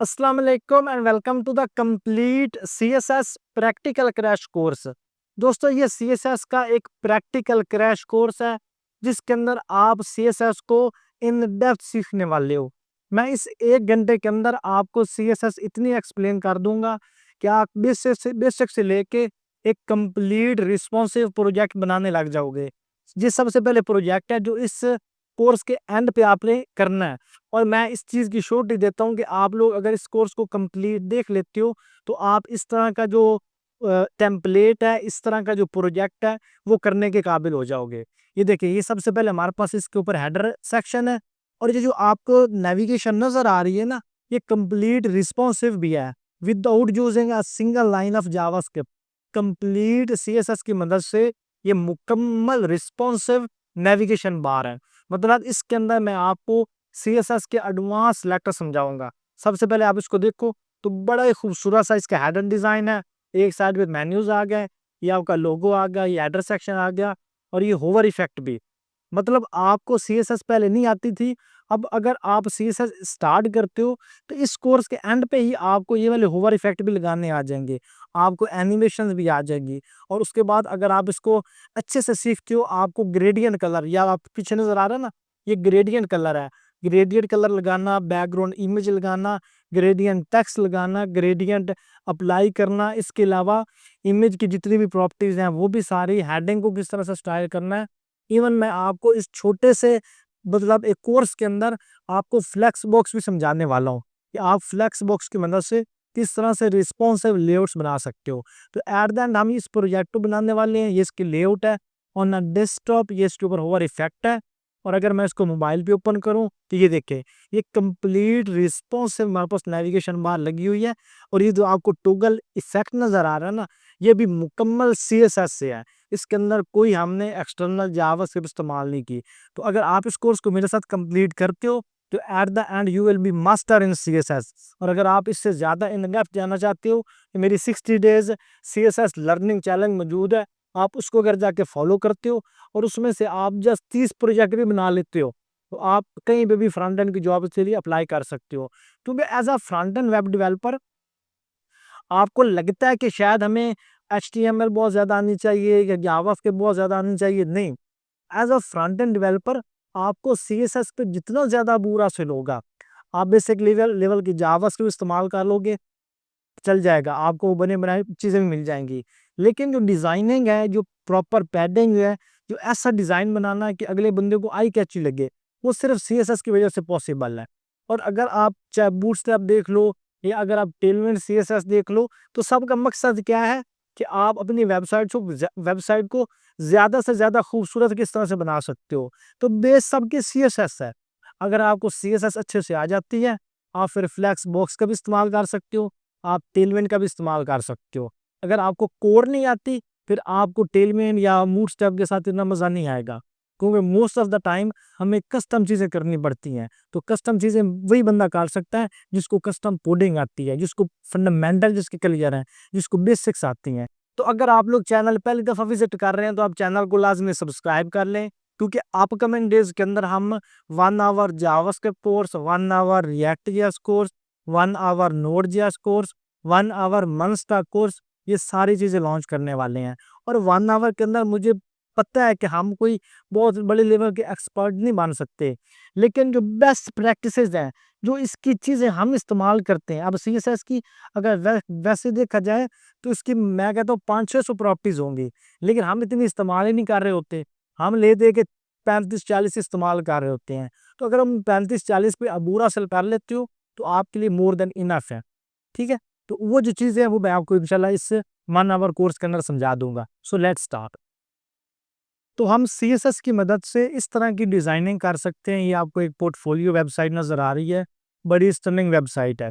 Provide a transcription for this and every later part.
अस्सलाम वालेकुम and welcome to the complete CSS practical crash course. दोस्तों, ये सीएसएस का एक प्रैक्टिकल क्रैश कोर्स है जिसके अंदर आप सीएसएस को इन डेप्थ सीखने वाले हो। मैं इस 1 घंटे के अंदर आपको सीएसएस इतनी एक्सप्लेन कर दूंगा कि आप बेसिक से लेके एक कंप्लीट रिस्पॉन्सिव प्रोजेक्ट बनाने लग जाओगे। ये सबसे पहले प्रोजेक्ट है जो इस कोर्स के एंड पे आपने करना है। और मैं इस चीज़ की श्योरिटी देता हूँ कि आप लोग अगर इस कोर्स को कंप्लीट देख लेते हो, तो आप इस तरह का जो टेम्पलेट है, इस तरह का जो प्रोजेक्ट है, वो करने के काबिल हो जाओगे। ये देखिए, ये सबसे पहले हमारे पास इसके ऊपर हेडर सेक्शन है और ये जो आपको नेविगेशन नज़र आ रही है ना, ये कंप्लीट रिस्पॉन्सिव भी है without using a single line of JavaScript. Complete CSS की मदद से ये मुकम्मल रिस्पॉन्सिव नेविगेशन बार है। मतलब इसके अंदर मैं आपको सीएसएस के एडवांस लेटर समझाऊंगा। सबसे पहले आप इसको देखो, तो बड़ा ही खूबसूरत सा इसका हेडर डिजाइन है। एक साइड में मेन्यूज आ गए, ये आपका लोगो आ गया, ये हेडर सेक्शन आ गया और ये होवर इफेक्ट भी। मतलब आपको सीएसएस पहले नहीं आती थी, अब अगर आप सीएसएस स्टार्ट करते हो तो इस कोर्स के एंड पे ही आपको ये वाले होवर इफेक्ट भी लगाने आ जाएंगे, आपको एनिमेशंस भी आ जाएंगी। और उसके बाद अगर आप इसको अच्छे से सीखते हो, आपको ग्रेडियंट कलर, या आप पीछे नजर आ रहा है ना, ये ग्रेडियंट कलर है। ग्रेडियंट कलर लगाना, बैकग्राउंड इमेज लगाना, ग्रेडियंट टेक्स्ट लगाना, ग्रेडियंट अप्लाई करना, इसके अलावा इमेज की जितनी भी प्रॉपर्टीज हैं वो भी सारी, हेडिंग को किस तरह से स्टाइल करना है। इवन मैं आपको इस छोटे से, मतलब एक कोर्स के अंदर आपको फ्लेक्स बॉक्स भी समझाने वाला हूँ कि आप फ्लेक्स बॉक्स की मदद से किस तरह से रिस्पॉन्सिव लेआउट्स बना सकते हो। तो एट द एंड हम इस प्रोजेक्ट को बनाने वाले हैं। ये इसकी लेआउट है ऑन अ डेस्कटॉप, ये इसके ऊपर होवर इफेक्ट है। और अगर मैं इसको मोबाइल पे ओपन करूं तो ये देखें, ये कंप्लीट रिस्पॉन्सिव हमारे पास नेविगेशन बार लगी हुई है। और ये जो आपको टॉगल इफेक्ट नजर आ रहा है ना, ये भी मुकम्मल सीएसएस से है। इसके अंदर कोई हमने एक्सटर्नल जावास्क्रिप्ट इस्तेमाल नहीं की। तो अगर आप इस कोर्स को मेरे साथ कंप्लीट करते हो तो at the end you will be master in CSS. और अगर आप इससे ज़्यादा इन डेप्थ जाना चाहते हो तो मेरी 60 डेज सीएसएस लर्निंग चैलेंज मौजूद है। आप उसको अगर जाके फॉलो करते हो और उसमें से आप जस्ट 30 प्रोजेक्ट भी बना लेते हो, तो आप कहीं पे भी फ्रंट एंड की जॉब के लिए अप्लाई कर सकते हो। क्योंकि as a front end web developer आपको लगता है कि शायद हमें एचटीएमएल बहुत ज़्यादा आनी चाहिए या जावास्क्रिप्ट बहुत ज़्यादा आनी चाहिए। नहीं, as a front end developer आपको सीएसएस पे जितना ज़्यादा बुरा हासिल होगा, आप बेसिक लेवल लेवल की जावास्क्रिप्ट इस्तेमाल कर लोगे, चल जाएगा, आपको बने बनाए चीज़ें भी मिल जाएंगी। लेकिन जो डिज़ाइनिंग है, जो प्रॉपर पैडिंग है, जो ऐसा डिज़ाइन बनाना है कि अगले बंदे को आई कैची लगे, वो सिर्फ सीएसएस की वजह से पॉसिबल है। और अगर आप चाहे बूटस्ट्रैप देख लो या अगर आप टेलविंड सीएसएस देख लो, तो सबका मकसद क्या है कि आप अपनी वेबसाइट को ज़्यादा से ज़्यादा खूबसूरत किस तरह से बना सकते हो। तो बेस सबकी सीएसएस है। अगर आपको सीएसएस अच्छे से आ जाती है, आप फिर फ्लेक्स बॉक्स का भी इस्तेमाल कर सकते हो, आप टेलविंड का भी इस्तेमाल कर सकते हो। अगर आपको कोर नहीं आती, फिर आपको टेलविंड या बूटस्ट्रैप के साथ इतना मज़ा नहीं आएगा, क्योंकि मोस्ट ऑफ द टाइम हमें कस्टम चीज़ें करनी पड़ती हैं। तो कस्टम चीज़ें वही बंदा कर सकता है जिसको कस्टम कोडिंग आती है, जिसको फंडामेंटल जिसके क्लियर हैं, जिसको बेसिक्स आती हैं। तो अगर आप लोग चैनल पहली दफ़ा विज़िट कर रहे हैं तो आप चैनल को लाज़मी सब्सक्राइब कर लें, क्योंकि अपकमिंग डेज़ के अंदर हम 1 hour JavaScript course, 1 hour React JS course, 1 hour Node JS course, 1 hour मंस्टा कोर्स, ये सारी चीज़ें लॉन्च करने वाले हैं। और 1 आवर के अंदर मुझे पता है कि हम कोई बहुत बड़े लेवल के एक्सपर्ट नहीं बन सकते, लेकिन जो बेस्ट प्रैक्टिसेस हैं, जो इसकी चीज़ें हम इस्तेमाल करते हैं, अब सीएसएस की अगर वैसे देखा जाए तो इसकी मैं कहता हूँ 500-600 प्रॉपर्टीज़ होंगी, लेकिन हम इतनी इस्तेमाल ही नहीं कर रहे होते। हम ले दे के 35-40 इस्तेमाल कर रहे होते हैं। तो अगर हम 35-40 पे अबूरा हासिल कर लेते हो, तो आपके लिए मोर देन इनफ है। ठीक है? तो वो जो चीज़ें हैं वो मैं आपको इंशाल्लाह इस 1 आवर कोर्स के अंदर समझा दूँगा। So let's start. तो हम सीएसएस की मदद से इस तरह की डिज़ाइनिंग कर सकते हैं। ये आपको एक पोर्टफोलियो वेबसाइट नज़र आ रही है, बड़ी स्टनिंग वेबसाइट है।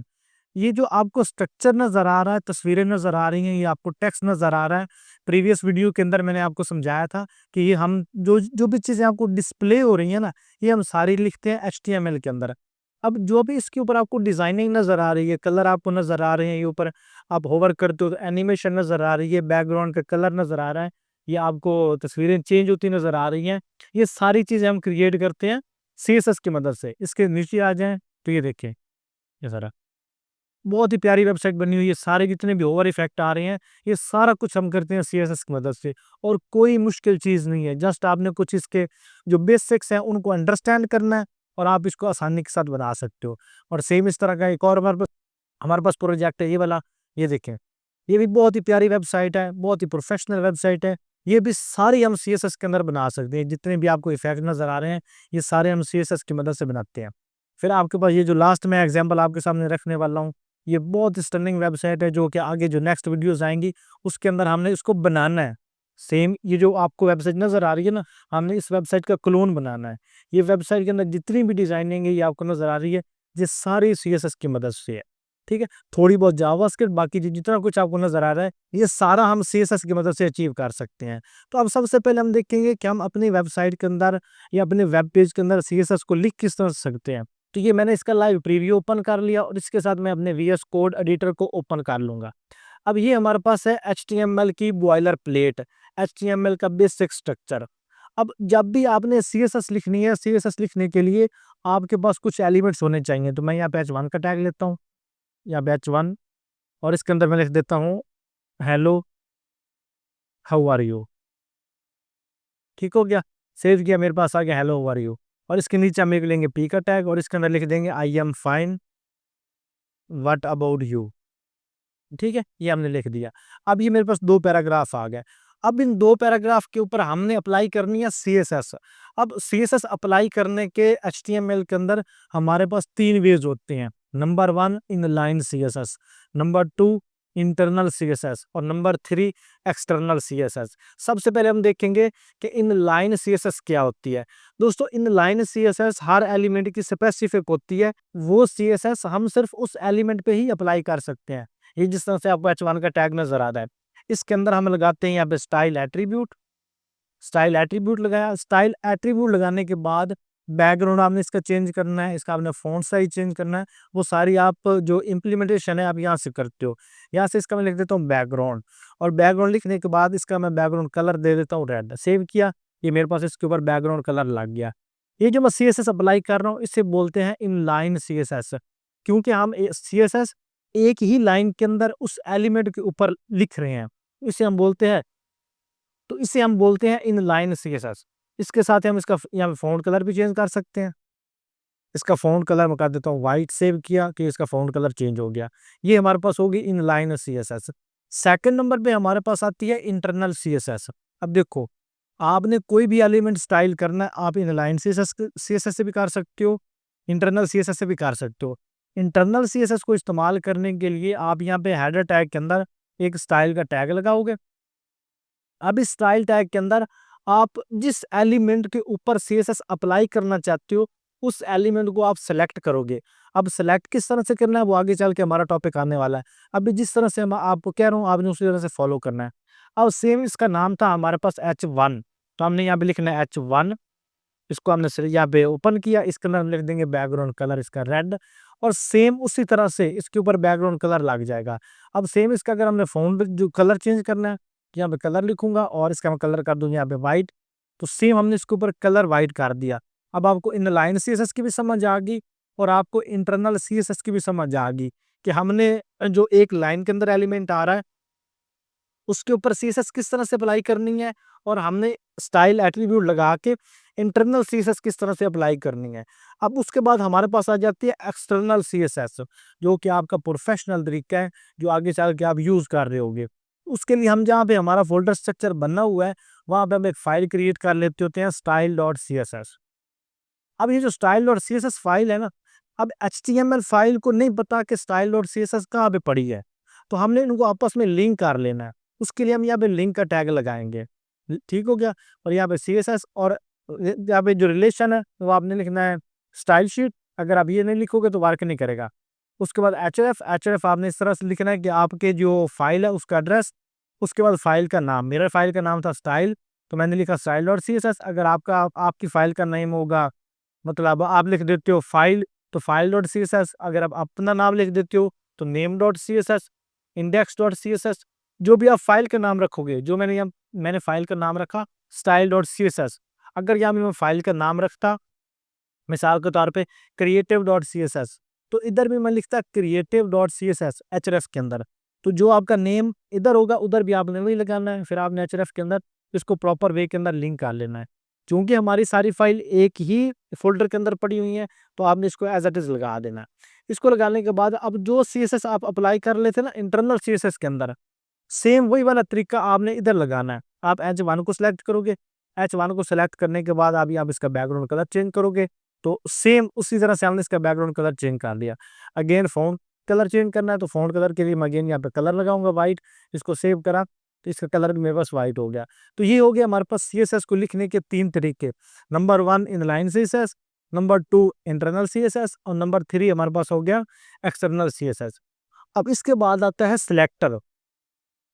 ये जो आपको स्ट्रक्चर नज़र आ रहा है, तस्वीरें नज़र आ रही हैं, ये आपको टेक्स्ट नज़र आ रहा है। प्रीवियस वीडियो के अंदर मैंने आपको समझाया था कि ये हम जो जो भी चीज़ें आपको डिस्प्ले हो रही हैं ना, ये हम सारी लिखते हैं एचटीएमएल के अंदर। अब जो भी इसके ऊपर आपको डिज़ाइनिंग नज़र आ रही है, कलर आपको नज़र आ रहे हैं, ये ऊपर आप होवर करते हो तो एनिमेशन नज़र आ रही है, बैकग्राउंड का कलर नज़र आ रहा है, ये आपको तस्वीरें चेंज होती नज़र आ रही हैं। ये सारी चीज़ें हम क्रिएट करते हैं सीएसएस की मदद से। इसके नीचे आ जाएँ तो ये देखिए, ये ज़रा। बहुत ही प्यारी वेबसाइट बनी हुई है। सारे जितने भी ओवर इफेक्ट आ रहे हैं, ये सारा कुछ हम करते हैं सीएसएस की मदद से, और कोई मुश्किल चीज़ नहीं है। जस्ट आपने कुछ इसके जो बेसिक्स हैं उनको अंडरस्टैंड करना है, और आप इसको आसानी के साथ बना सकते हो। और सेम इस तरह का एक और हमारे पास प्रोजेक्ट है ये वाला, ये देखें। ये भी बहुत ही प्यारी वेबसाइट है, बहुत ही प्रोफेशनल वेबसाइट है। ये भी सारी हम सीएसएस के अंदर बना सकते हैं। जितने भी आपको इफेक्ट नज़र आ रहे हैं, ये सारे हम सीएसएस की मदद से बनाते हैं। फिर आपके पास ये जो लास्ट में एग्जांपल आपके सामने रखने वाला हूँ, ये बहुत स्टनिंग वेबसाइट है, जो कि आगे जो नेक्स्ट वीडियोज़ आएँगी, उसके अंदर हमने इसको बनाना है। सेम ये जो आपको वेबसाइट नज़र आ रही है ना, हमने इस वेबसाइट का क्लोन बनाना है। ये वेबसाइट के अंदर जितनी भी डिज़ाइनिंग है, ये आपको नज़र आ रही है, ये सारी सीएसएस की मदद से है। ठीक है? थोड़ी बहुत जावास्क्रिप्ट, बाकी जितना कुछ आपको नज़र आ रहा है, ये सारा हम सीएसएस की मदद से अचीव कर सकते हैं। तो अब सबसे पहले हम देखेंगे कि हम अपनी वेबसाइट के अंदर या अपने वेब पेज के अंदर सीएसएस को लिख किस तरह सकते हैं। तो ये मैंने इसका लाइव प्रीव्यू ओपन कर लिया, और इसके साथ मैं अपने वीएस कोड एडिटर को ओपन कर लूँगा। अब ये हमारे पास है एचटीएमएल की बॉयलर प्लेट, एचटीएमएल का बेसिक स्ट्रक्चर। अब जब भी आपने सीएसएस लिखनी है, सीएसएस लिखने के लिए आपके पास कुछ एलिमेंट्स होने चाहिए। तो मैं यहाँ पे h1 का टैग लेता हूँ, या बैच 1, और इसके अंदर मैं लिख देता हूँ हेलो हाउ आर यू। ठीक हो गया, सेव किया, मेरे पास आ गया हेलो हाउ आर यू। और इसके नीचे हम लिख लेंगे पी का टैग, और इसके अंदर लिख देंगे I am fine what about you. ठीक है, ये हमने लिख दिया। अब ये मेरे पास 2 पैराग्राफ आ गए। अब इन 2 पैराग्राफ के ऊपर हमने अप्लाई करनी है सीएसएस। अब सीएसएस अप्लाई करने के एचटीएमएल के अंदर हमारे पास 3 वेज होते हैं। Number 1 inline CSS, number 2 internal CSS, और नंबर 3 एक्सटर्नल सीएसएस। सबसे पहले हम देखेंगे कि इनलाइन सीएसएस क्या होती है। दोस्तों, इनलाइन सीएसएस हर एलिमेंट की स्पेसिफिक होती है। वो सीएसएस हम सिर्फ उस एलिमेंट पे ही अप्लाई कर सकते हैं। ये जिस तरह से आपको h1 का टैग नज़र आ रहा है, इसके अंदर हम लगाते हैं यहाँ पे स्टाइल एट्रीब्यूट। स्टाइल एट्रीब्यूट लगाया, स्टाइल एट्रीब्यूट लगाने के बाद बैकग्राउंड आपने इसका चेंज करना है, इसका आपने फ़ॉन्ट साइज़ चेंज करना है। वो सारी आप जो इम्प्लीमेंटेशन है आप यहाँ से करते हो। यहाँ से इसका मैं लिख देता हूँ बैकग्राउंड, और बैकग्राउंड लिखने के बाद इसका मैं बैकग्राउंड कलर दे देता हूँ रेड। सेव किया, ये मेरे पास इसके ऊपर बैकग्राउंड कलर लग गया। ये जो मैं सीएसएस अप्लाई कर रहा हूँ, इसे बोलते हैं इनलाइन सीएसएस, क्योंकि हम सीएसएस एक ही लाइन के अंदर उस एलिमेंट के ऊपर लिख रहे हैं। इसे हम बोलते हैं इनलाइन सीएसएस। इसके साथ ही हम इसका यहाँ पे फ़ॉन्ट कलर भी चेंज कर सकते हैं। इसका फ़ॉन्ट कलर मैं कर देता हूँ व्हाइट, सेव किया कि इसका फ़ॉन्ट कलर चेंज हो गया। ये हमारे पास होगी इनलाइन सीएसएस। सेकंड नंबर पे हमारे पास आती है इंटरनल सीएसएस। अब देखो, आपने कोई भी एलिमेंट स्टाइल करना है, आप इनलाइन सीएसएस से भी कर सकते हो, इंटरनल सीएसएस से भी कर सकते हो। इंटरनल सीएसएस को इस्तेमाल करने के लिए आप यहाँ पे हेडर टैग के अंदर एक स्टाइल का टैग लगाओगे। अब इस स्टाइल टैग के अंदर आप जिस एलिमेंट के ऊपर सीएसएस अप्लाई करना चाहते हो, उस एलिमेंट को आप सेलेक्ट करोगे। अब सेलेक्ट किस तरह से करना है, वो आगे चल के हमारा टॉपिक आने वाला है। अभी जिस तरह से मैं आपको कह रहा हूँ, आपने उसी तरह से फॉलो करना है। अब सेम इसका नाम था हमारे पास h1, तो हमने यहाँ पे लिखना है h1। इसको हमने यहाँ पे ओपन किया, इसके अंदर हम लिख देंगे बैकग्राउंड कलर इसका रेड, और सेम उसी तरह से इसके ऊपर बैकग्राउंड कलर लग जाएगा। अब सेम इसका अगर हमने फ़ॉन्ट जो कलर चेंज करना है, यहाँ पे कलर लिखूंगा, और इसका मैं कलर कर दूंगा यहाँ पे व्हाइट। तो सेम हमने इसके ऊपर कलर व्हाइट कर दिया। अब आपको इनलाइन सीएसएस की भी समझ आ गई, और आपको इंटरनल सीएसएस की भी समझ आ गई कि हमने जो एक लाइन के अंदर एलिमेंट आ रहा है, उसके ऊपर सीएसएस किस तरह से अप्लाई करनी है, और हमने स्टाइल एट्रीब्यूट लगा के इंटरनल सीएसएस किस तरह से अप्लाई करनी है। अब उसके बाद हमारे पास आ जाती है एक्सटर्नल सीएसएस, जो कि आपका प्रोफेशनल तरीका है, जो आगे चल के आप यूज़ कर रहे होगे। उसके लिए हम जहाँ पे हमारा फ़ोल्डर स्ट्रक्चर बना हुआ है, वहाँ पे हम एक फ़ाइल क्रिएट कर लेते होते हैं style.css। अब ये जो style.css फ़ाइल है ना, अब एचटीएमएल फ़ाइल को नहीं पता कि style.css कहाँ पे पड़ी है, तो हमने इनको आपस में लिंक कर लेना है। उसके लिए हम यहाँ पे लिंक का टैग लगाएँगे। ठीक हो गया? और यहाँ पे सीएसएस, और यहाँ पे जो रिलेशन है वो आपने लिखना है स्टाइल शीट। अगर आप ये नहीं लिखोगे तो वर्क नहीं करेगा। उसके बाद एचएरएफ आपने इस तरह से लिखना है कि आपके जो फाइल है उसका एड्रेस, उसके बाद फाइल का नाम। मेरा फाइल का नाम था स्टाइल, तो मैंने लिखा style.css। अगर आपकी फाइल का नेम होगा, मतलब आप लिख देते हो फाइल, तो file.css। अगर आप अपना नाम लिख देते हो तो name.css, index.css। जो भी आप फाइल का नाम रखोगे, जो मैंने फाइल का नाम रखा style.css। अगर यहाँ पे मैं फाइल का नाम रखता मिसाल के तौर पे creative.css, तो इधर भी मैं लिखता creative dot C S S H के अंदर। तो जो आपका नेम इधर होगा उधर भी आपने वही लगाना है, फिर आपने एच के अंदर इसको प्रॉपर वे के अंदर लिंक कर लेना है। क्योंकि हमारी सारी फाइल एक ही फोल्डर के अंदर पड़ी हुई है, तो आपने इसको एज इट इज लगा देना है। इसको लगाने के बाद अब जो सी एस एस आप अप्लाई कर लेते ना इंटरनल सी एस एस के अंदर, सेम वही वाला तरीका आपने इधर लगाना है। आप H1 को सिलेक्ट करोगे, H1 को सिलेक्ट करने के बाद आप यहाँ इसका बैकग्राउंड कलर चेंज करोगे, तो सेम उसी तरह से हमने इसका बैकग्राउंड कलर चेंज कर दिया। अगेन फ़ॉन्ट कलर चेंज करना है, तो फ़ॉन्ट कलर के लिए मैं अगेन यहाँ पे कलर लगाऊंगा वाइट। इसको सेव करा तो इसका कलर भी मेरे पास वाइट हो गया। तो ये हो गया हमारे पास CSS को लिखने के 3 तरीके। Number 1 inline CSS, number 2 internal CSS और नंबर 3 हमारे पास हो गया एक्सटर्नल CSS। अब इसके बाद आता है सिलेक्टर,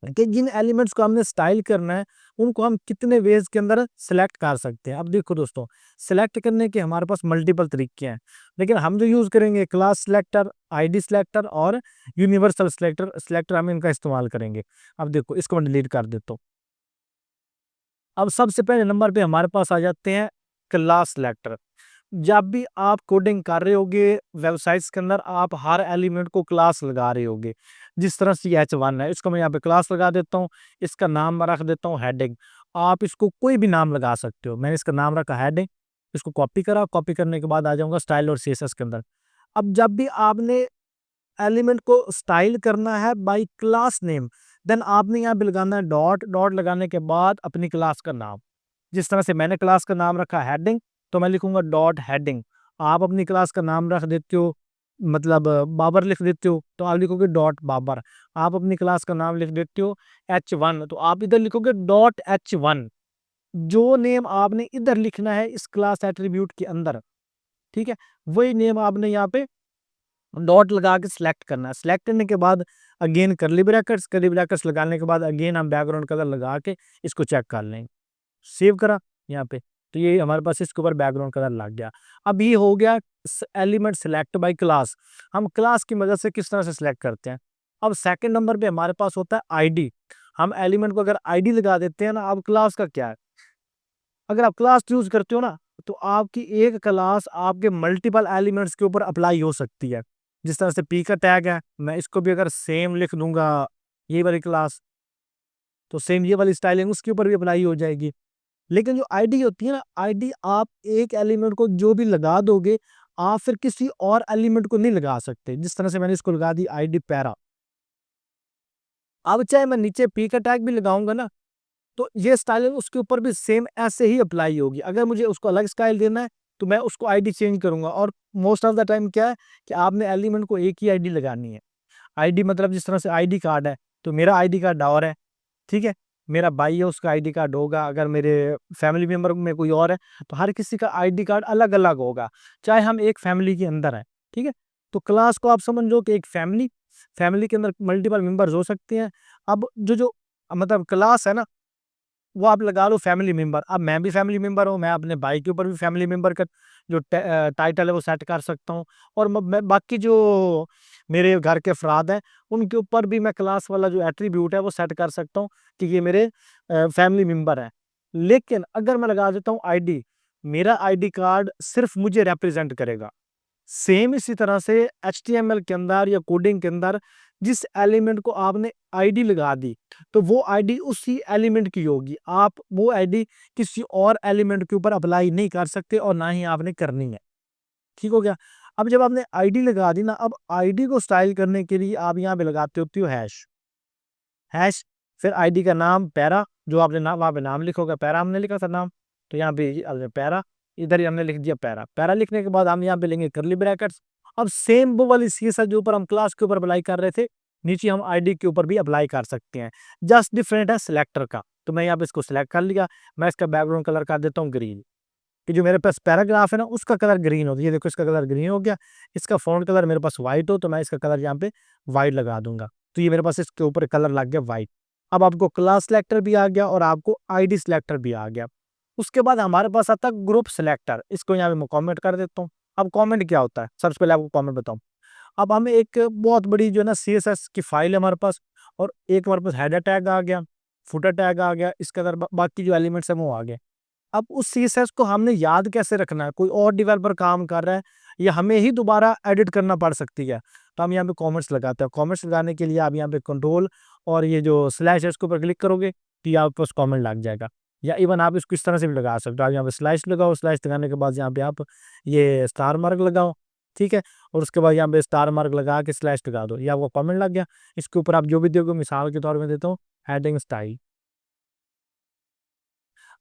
कि जिन एलिमेंट्स को हमने स्टाइल करना है उनको हम कितने वेज के अंदर सेलेक्ट कर सकते हैं। अब देखो दोस्तों, सेलेक्ट करने के हमारे पास मल्टीपल तरीके हैं, लेकिन हम जो यूज करेंगे क्लास सिलेक्टर, आईडी सिलेक्टर और यूनिवर्सल सिलेक्टर हम इनका इस्तेमाल करेंगे। अब देखो इसको मैं डिलीट कर देता हूँ। अब सबसे पहले नंबर पे हमारे पास आ जाते हैं क्लास सिलेक्टर। जब भी आप कोडिंग कर रहे होगे वेबसाइट्स के अंदर, आप हर एलिमेंट को क्लास लगा रहे होगे। जिस तरह से H1 है, इसको मैं यहाँ पे क्लास लगा देता हूँ, इसका नाम मैं रख देता हूँ हेडिंग। आप इसको कोई भी नाम लगा सकते हो, मैंने इसका नाम रखा हेडिंग। इसको कॉपी करा, कॉपी करने के बाद आ जाऊंगा स्टाइल और CSS के अंदर। अब जब भी आपने एलिमेंट को स्टाइल करना है बाय क्लास नेम, देन आपने यहाँ पे लगाना है डॉट। डॉट लगाने के बाद अपनी क्लास का नाम, जिस तरह से मैंने क्लास का नाम रखा हेडिंग, तो मैं लिखूंगा डॉट हेडिंग। आप अपनी क्लास का नाम रख देते हो, मतलब बाबर लिख देते हो, तो आप लिखोगे डॉट बाबर। आप अपनी क्लास का नाम लिख देते हो H1, तो आप इधर लिखोगे डॉट H1। जो नेम आपने इधर लिखना है इस क्लास एट्रीब्यूट के अंदर, ठीक है, वही नेम आपने यहाँ पे डॉट लगा के सिलेक्ट करना है। सिलेक्ट करने के बाद अगेन करली ब्रैकेट्स, करली ब्रैकेट्स लगाने के बाद अगेन हम बैकग्राउंड कलर लगा के इसको चेक कर लेंगे। सेव करा यहाँ पे, तो ये हमारे पास इसके ऊपर बैकग्राउंड कलर लग गया। अब ये हो गया एलिमेंट सिलेक्ट बाय क्लास। हम क्लास की मदद से किस तरह से सिलेक्ट करते हैं। अब सेकंड नंबर पे हमारे पास होता है आईडी। हम एलिमेंट को अगर आईडी लगा देते हैं ना, अब क्लास का क्या है, अगर आप क्लास यूज करते हो ना, तो आपकी एक क्लास आपके मल्टीपल एलिमेंट्स के ऊपर अप्लाई हो सकती है। जिस तरह से पी का टैग है, मैं इसको भी अगर सेम लिख दूंगा ये वाली क्लास, तो सेम ये वाली स्टाइलिंग उसके ऊपर भी अप्लाई हो जाएगी। लेकिन जो आईडी होती है ना, आईडी आप एक एलिमेंट को जो भी लगा दोगे, आप फिर किसी और एलिमेंट को नहीं लगा सकते। जिस तरह से मैंने इसको लगा दी आईडी पैरा, अब चाहे मैं नीचे पी का टैग भी लगाऊंगा ना, तो ये स्टाइलिंग उसके ऊपर भी सेम ऐसे ही अप्लाई होगी। अगर मुझे उसको अलग स्टाइल देना है, तो मैं उसको आईडी चेंज करूंगा। और मोस्ट ऑफ द टाइम क्या है कि आपने एलिमेंट को एक ही आईडी लगानी है। आईडी मतलब जिस तरह से आईडी कार्ड है, तो मेरा आईडी कार्ड और है, ठीक है, मेरा भाई है उसका आईडी कार्ड होगा, अगर मेरे फैमिली मेंबर में कोई और है, तो हर किसी का आईडी कार्ड अलग अलग होगा, चाहे हम एक फैमिली के अंदर है, ठीक है। तो क्लास को आप समझ लो कि एक फैमिली, फैमिली के अंदर मल्टीपल मेंबर्स हो सकते हैं। अब जो जो मतलब क्लास है ना, वो आप लगा लो फैमिली मेंबर। अब मैं भी फैमिली मेंबर हूँ, मैं अपने भाई के ऊपर भी फैमिली मेंबर का जो टाइटल है वो सेट कर सकता हूँ। और मैं बाकी जो मेरे घर के अफराद हैं उनके ऊपर भी मैं क्लास वाला जो एट्रीब्यूट है वो सेट कर सकता हूँ कि ये मेरे फैमिली मेंबर हैं। लेकिन अगर मैं लगा देता हूँ आईडी, मेरा आईडी कार्ड सिर्फ मुझे रिप्रेजेंट करेगा। सेम इसी तरह से HTML के अंदर या कोडिंग के अंदर जिस एलिमेंट को आपने आईडी लगा दी, तो वो आईडी उसी एलिमेंट की होगी। आप वो आईडी किसी और एलिमेंट के ऊपर अप्लाई नहीं कर सकते और ना ही आपने करनी है। ठीक हो गया। अब जब आपने आईडी लगा दी ना, अब आईडी को स्टाइल करने के लिए आप यहाँ पे लगाते होते हो हैश। हैश, फिर आईडी का नाम पैरा, जो आपने नाम वहाँ पे नाम लिखोगे, पैरा हमने लिखा था नाम, तो यहाँ पे पैरा, इधर ही हमने लिख दिया पैरा। पैरा लिखने के बाद हम यहाँ पे लेंगे करली ब्रैकेट्स। अब सेम वो वाली CSS जो ऊपर हम क्लास के ऊपर अप्लाई कर रहे थे, नीचे हम आईडी के ऊपर भी अप्लाई कर सकते हैं। जस्ट डिफरेंट है सिलेक्टर का। तो मैं यहाँ पे इसको सिलेक्ट कर लिया, मैं इसका बैकग्राउंड कलर कर देता हूँ ग्रीन, कि जो मेरे पास पैराग्राफ है ना उसका कलर ग्रीन हो। ये देखो इसका कलर ग्रीन हो गया। इसका फॉन्ट कलर मेरे पास व्हाइट हो, तो मैं इसका कलर यहाँ पे व्हाइट लगा दूंगा, तो ये मेरे पास इसके ऊपर कलर लग गया व्हाइट। अब आपको क्लास सिलेक्टर भी आ गया और आपको आईडी सिलेक्टर भी आ गया। उसके बाद हमारे पास आता है ग्रुप सिलेक्टर। इसको यहाँ पे मैं कॉमेंट कर देता हूँ। अब कॉमेंट क्या होता है, सबसे पहले आपको कॉमेंट बताऊँ। अब हमें एक बहुत बड़ी जो है ना CSS की फाइल है हमारे पास, और एक हमारे पास हेडर टैग आ गया, फुटर टैग आ गया, इसके अंदर बाकी जो एलिमेंट्स है वो आ गए। अब उस CSS को हमने याद कैसे रखना है, कोई और डेवलपर काम कर रहा है ये हमें ही दोबारा एडिट करना पड़ सकती है। तो हम यहाँ पे कॉमेंट्स लगाते हैं। कॉमेंट्स लगाने के लिए आप यहाँ पे कंट्रोल और ये जो स्लैश है इसके ऊपर क्लिक करोगे तो ये आपके पास कॉमेंट लग जाएगा। या इवन आप इसको इस तरह से भी लगा सकते हो। आप यहाँ पे स्लैश लगाओ, स्लैश लगाने के बाद यहाँ पे आप ये स्टार मार्क लगाओ, ठीक है? और उसके बाद यहाँ पे स्टार मार्क लगा के स्लैश लगा दो, ये आपका कॉमेंट लग गया। इसके ऊपर आप जो भी दोगे, मिसाल के तौर पे देता हूँ हेडिंग स्टाइल।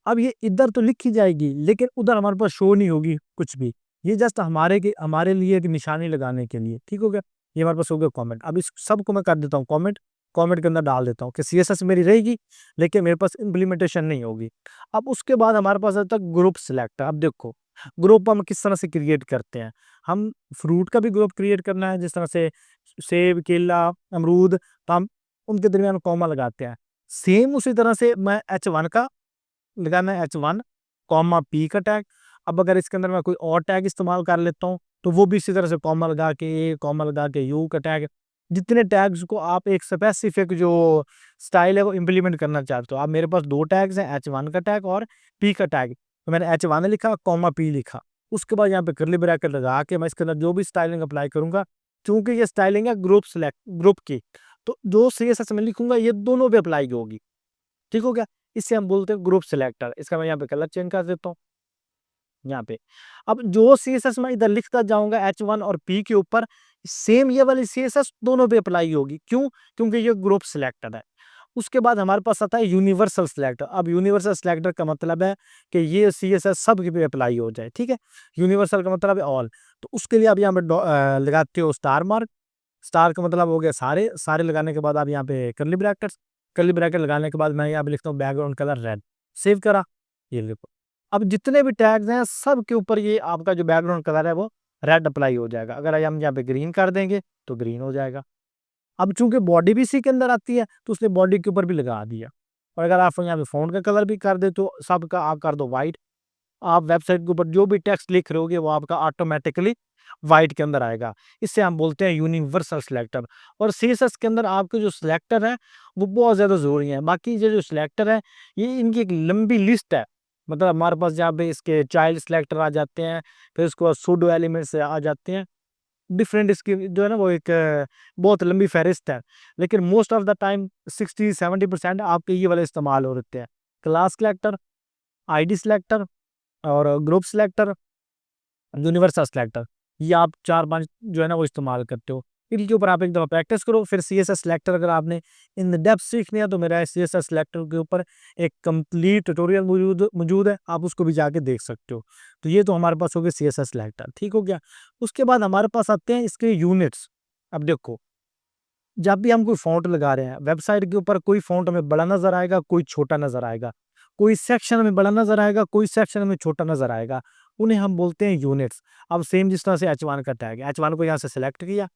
अब ये इधर तो लिखी जाएगी लेकिन उधर हमारे पास शो नहीं होगी कुछ भी। ये जस्ट हमारे लिए एक निशानी लगाने के लिए, ठीक हो गया? ये हमारे पास हो गया कमेंट। अब इस सबको मैं कर देता हूँ कमेंट, कमेंट के अंदर डाल देता हूँ कि सीएसएस मेरी रहेगी लेकिन मेरे पास इम्प्लीमेंटेशन नहीं होगी। अब उसके बाद हमारे पास आता है ग्रुप सिलेक्ट। अब देखो ग्रुप हम किस तरह से क्रिएट करते हैं। हम फ्रूट का भी ग्रुप क्रिएट करना है, जिस तरह से सेब, केला, अमरूद, तो हम उनके दरमियान कॉमा लगाते हैं। सेम उसी तरह से मैं H1 का लगाना है, H1 कॉमा P का टैग। अब अगर इसके अंदर मैं कोई और टैग इस्तेमाल कर लेता हूँ तो वो भी इसी तरह से कॉमा लगा के A, कॉमा लगा के U का टैग। जितने टैग्स को आप एक स्पेसिफिक जो स्टाइल है वो इम्प्लीमेंट करना चाहते हो। अब मेरे पास 2 टैग्स हैं, H1 का टैग और P का टैग। तो मैंने H1 लिखा, कॉमा P लिखा। उसके बाद यहाँ पे कर्ली ब्रैकेट लगा के मैं इसके अंदर जो भी स्टाइलिंग अप्लाई करूँगा, चूँकि ये स्टाइलिंग है ग्रुप की, तो जो सीएसएस में लिखूँगा ये दोनों पे अप्लाई होगी। ठीक हो गया? इसे हम बोलते हैं ग्रुप सिलेक्टर। इसका मैं यहाँ पे कलर चेंज कर देता हूँ, यहाँ पे। अब जो सीएसएस मैं इधर लिखता जाऊँगा H1 और P के ऊपर, सेम ये वाली सीएसएस दोनों पे अप्लाई होगी। क्यों? क्योंकि ये ग्रुप सिलेक्टर है। उसके बाद हमारे पास आता है यूनिवर्सल सिलेक्टर। अब यूनिवर्सल सिलेक्टर का मतलब है कि ये सीएसएस सब पे अप्लाई हो जाए, ठीक है? यूनिवर्सल का मतलब है ऑल। तो उसके लिए आप यहाँ पे लगाते हो स्टार मार्क। स्टार का मतलब हो गया सारे, सारे लगाने के बाद आप यहाँ पे कर्ली ब्रैकेट लगाने के बाद मैं यहाँ पे लिखता हूँ बैकग्राउंड कलर रेड। सेव करा, ये देखो। अब जितने भी टैग्स हैं सब के ऊपर ये आपका जो बैकग्राउंड कलर है वो रेड अप्लाई हो जाएगा। अगर हम यहाँ पे ग्रीन कर देंगे तो ग्रीन हो जाएगा। अब चूंकि बॉडी भी इसी के अंदर आती है तो उसने बॉडी के ऊपर भी लगा दिया। और अगर आप यहाँ पे फ़ॉन्ट का कलर भी कर दे तो सबका आप कर दो व्हाइट। आप वेबसाइट के ऊपर जो भी टेक्स्ट लिख रहे होगे वो आपका ऑटोमेटिकली व्हाइट के अंदर आएगा। इसे हम बोलते हैं यूनिवर्सल सिलेक्टर। और सीएसएस के अंदर आपके जो सिलेक्टर है वो बहुत ज़्यादा ज़रूरी है। बाकी ये जो सिलेक्टर है ये इनकी एक लंबी लिस्ट है। मतलब हमारे पास जहाँ पे इसके चाइल्ड सिलेक्टर आ जाते हैं, फिर उसके बाद सूडो एलिमेंट्स आ जाते हैं। डिफरेंट इसकी जो है ना वो एक बहुत लंबी फहरिस्त है। लेकिन मोस्ट ऑफ द टाइम 60-70% आपके ये वाले इस्तेमाल हो रहे हैं। क्लास सिलेक्टर, आईडी सिलेक्टर और ग्रुप सिलेक्टर, यूनिवर्सल सिलेक्टर। ये आप 4-5 जो है ना वो इस्तेमाल करते हो। इनके ऊपर आप एक दफ़ा प्रैक्टिस करो। फिर सीएसएस सिलेक्टर अगर आपने इन डेप्थ सीखनी है तो मेरा सीएसएस सिलेक्टर के ऊपर एक कंप्लीट ट्यूटोरियल मौजूद है, आप उसको भी जाके देख सकते हो। तो ये तो हमारे पास हो गया सीएसएस सिलेक्टर, ठीक हो गया। उसके बाद हमारे पास आते हैं इसके यूनिट्स। अब देखो जब भी हम कोई फ़ॉन्ट लगा रहे हैं, वेबसाइट के ऊपर कोई फ़ॉन्ट हमें बड़ा नज़र आएगा, कोई छोटा नज़र आएगा। कोई सेक्शन हमें बड़ा नज़र आएगा, कोई सेक्शन हमें छोटा नज़र आएगा। उन्हें हम बोलते हैं यूनिट्स। अब सेम जिस तरह से H1 का टैग है, H1 को यहाँ से सेलेक्ट किया।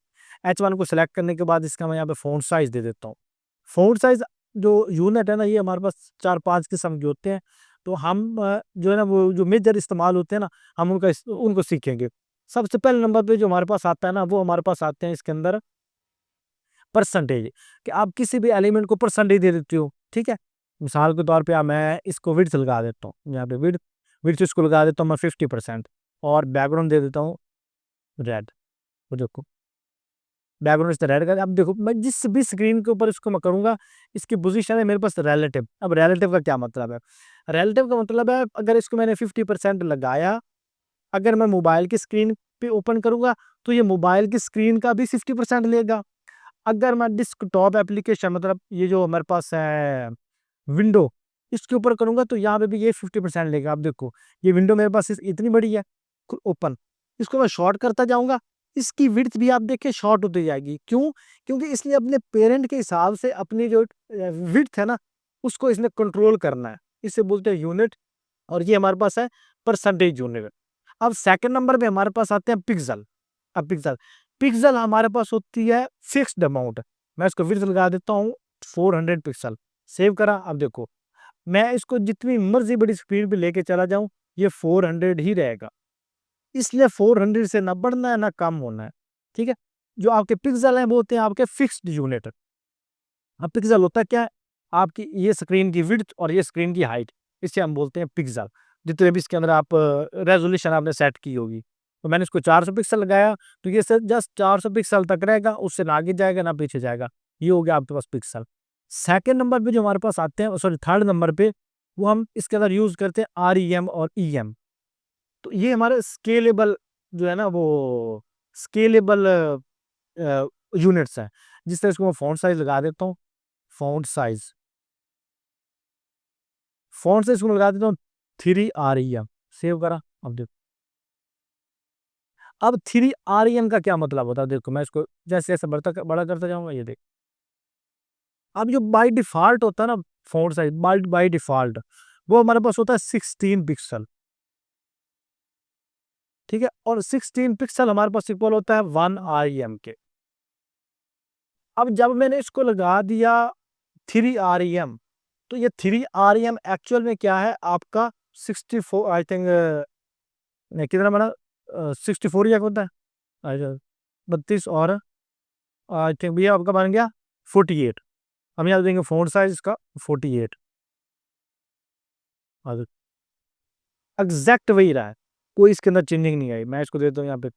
H1 को सेलेक्ट करने के बाद इसका मैं यहाँ पे फ़ॉन्ट साइज़ दे देता हूँ। फ़ॉन्ट साइज़ जो यूनिट है ना ये हमारे पास 4-5 किस्म के होते हैं। तो हम जो है ना वो जो मेजर इस्तेमाल होते हैं ना, हम उनको सीखेंगे। सबसे पहले नंबर पे जो हमारे पास आता है ना, वो हमारे पास आते हैं इसके अंदर परसेंटेज। कि आप किसी भी एलिमेंट को परसेंटेज दे देते हो, ठीक है? मिसाल के तौर पे मैं इसको विड्थ लगा देता हूँ, यहाँ पे विड्थ विड्थ इसको लगा देता हूँ मैं 50% और बैकग्राउंड दे देता हूँ रेड। वो देखो बैकग्राउंड इस रेड का। अब देखो मैं जिस भी स्क्रीन के ऊपर इसको मैं करूँगा, इसकी पोज़ीशन है मेरे पास रिलेटिव। अब रिलेटिव का क्या मतलब है? रिलेटिव का मतलब है अगर इसको मैंने 50% लगाया, अगर मैं मोबाइल की स्क्रीन पे ओपन करूँगा तो ये मोबाइल की स्क्रीन का भी 50% लेगा। अगर मैं डेस्कटॉप एप्लीकेशन मतलब ये जो हमारे पास है विंडो, इसके ऊपर करूँगा तो यहाँ पे भी ये 50% लेगा। आप देखो ये विंडो मेरे पास इतनी बड़ी है ओपन, इसको मैं शॉर्ट करता जाऊँगा, इसकी विड्थ भी आप देखिए शॉर्ट होती जाएगी। क्यों? क्योंकि इसने अपने पेरेंट के हिसाब से अपनी जो विड्थ है ना उसको इसने कंट्रोल करना है। इसे बोलते हैं यूनिट। और ये हमारे पास है परसेंटेज यूनिट। अब सेकंड नंबर पे हमारे पास आते हैं पिक्सल। अब पिक्सल पिक्सल हमारे पास होती है फिक्स्ड अमाउंट। मैं इसको विड्थ लगा देता हूँ 400 पिक्सल। सेव करा। अब देखो मैं इसको जितनी मर्जी बड़ी स्क्रीन पे लेके चला जाऊं ये 400 ही रहेगा। इसलिए 400 से ना बढ़ना है ना कम होना है, ठीक है? जो आपके पिक्सल हैं वो होते हैं आपके फिक्स्ड यूनिट। अब पिक्सल होता क्या है? आपकी ये स्क्रीन की विड्थ और ये स्क्रीन की हाइट, इसे हम बोलते हैं पिक्सल। जितने भी इसके अंदर आप रेजोल्यूशन आपने सेट की होगी तो मैंने इसको 400 पिक्सल लगाया, तो ये सर जस्ट 400 पिक्सल तक रहेगा, उससे ना आगे जाएगा ना पीछे जाएगा। ये हो गया आपके पास पिक्सल। सेकंड नंबर पे जो हमारे पास आते हैं, सॉरी थर्ड नंबर पे, वो हम इसके अंदर यूज करते हैं आरईएम और ईएम। तो ये हमारे स्केलेबल जो है ना, वो स्केलेबल यूनिट्स है। जिस तरह इसको मैं फॉन्ट साइज लगा देता हूँ, फॉन्ट साइज, फॉन्ट साइज को लगा देता हूँ 3 REM, सेव करा। अब देखो, अब 3 REM का क्या मतलब होता है, देखो मैं इसको जैसे जैसे बड़ा करता जाऊंगा, ये देख। अब जो बाय डिफॉल्ट होता है ना फॉन्ट साइज, बाय डिफॉल्ट वो हमारे पास होता है 16 पिक्सल। ठीक है, और 16 पिक्सल हमारे पास इक्वल होता है 1 REM के। अब जब मैंने इसको लगा दिया 3 REM, तो ये 3 REM एक्चुअल में क्या है आपका 64, आई थिंक कितना बना, 64 या होता है, अच्छा 32, और आई थिंक भैया आपका बन गया 48। हम यहाँ देंगे फोन साइज इसका 48, एग्जैक्ट वही रहा है, कोई इसके अंदर चेंजिंग नहीं आई। मैं इसको देता हूँ यहाँ पे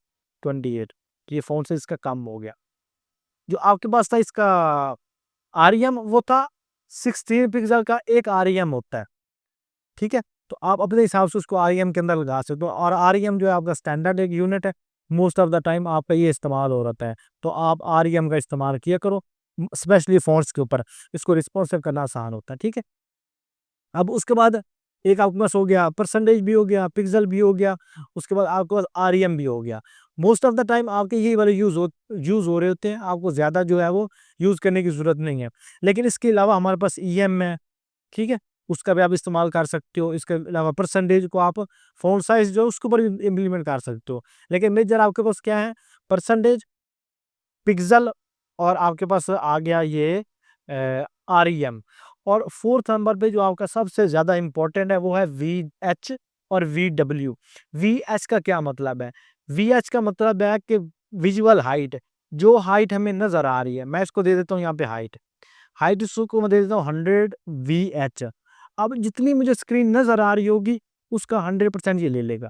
28, ये फोन साइज इसका कम हो गया। जो आपके पास था इसका आरईएम, वो था 16 पिक्सल का, एक आरईएम होता है। ठीक है, तो आप अपने हिसाब से उसको आरईएम के अंदर लगा सकते हो, और आरईएम जो है आपका स्टैंडर्ड एक यूनिट है, मोस्ट ऑफ द टाइम आपका ये इस्तेमाल हो रहता है। तो आप आरईएम का इस्तेमाल किया करो, स्पेशली फ़ॉन्ट्स के ऊपर, इसको रिस्पॉन्सिव करना आसान होता है। ठीक है, अब उसके बाद एक आपके पास हो गया परसेंटेज भी हो गया, पिक्सल भी हो गया, उसके बाद आपके पास आरईएम भी हो गया। मोस्ट ऑफ द टाइम आपके यही वाले यूज़ हो रहे होते हैं, आपको ज़्यादा जो है वो यूज़ करने की ज़रूरत नहीं है। लेकिन इसके अलावा हमारे पास ईएम है, ठीक है, उसका भी आप इस्तेमाल कर सकते हो। इसके अलावा परसेंटेज को आप फ़ॉन्ट साइज़ जो है उसके ऊपर भी इम्प्लीमेंट कर सकते हो। लेकिन मेजर आपके पास क्या है, परसेंटेज, पिक्सल, और आपके पास आ गया ये आरईएम। और फोर्थ नंबर पे जो आपका सबसे ज़्यादा इम्पोर्टेंट है वो है वीएच और वीडब्ल्यू। वीएच का क्या मतलब है? वीएच का मतलब है कि विजुअल हाइट, जो हाइट हमें नज़र आ रही है। मैं इसको दे देता हूँ यहाँ पे हाइट, हाइट इसको मैं दे देता हूँ 100 वीएच। अब जितनी मुझे स्क्रीन नज़र आ रही होगी उसका 100% ये ले लेगा।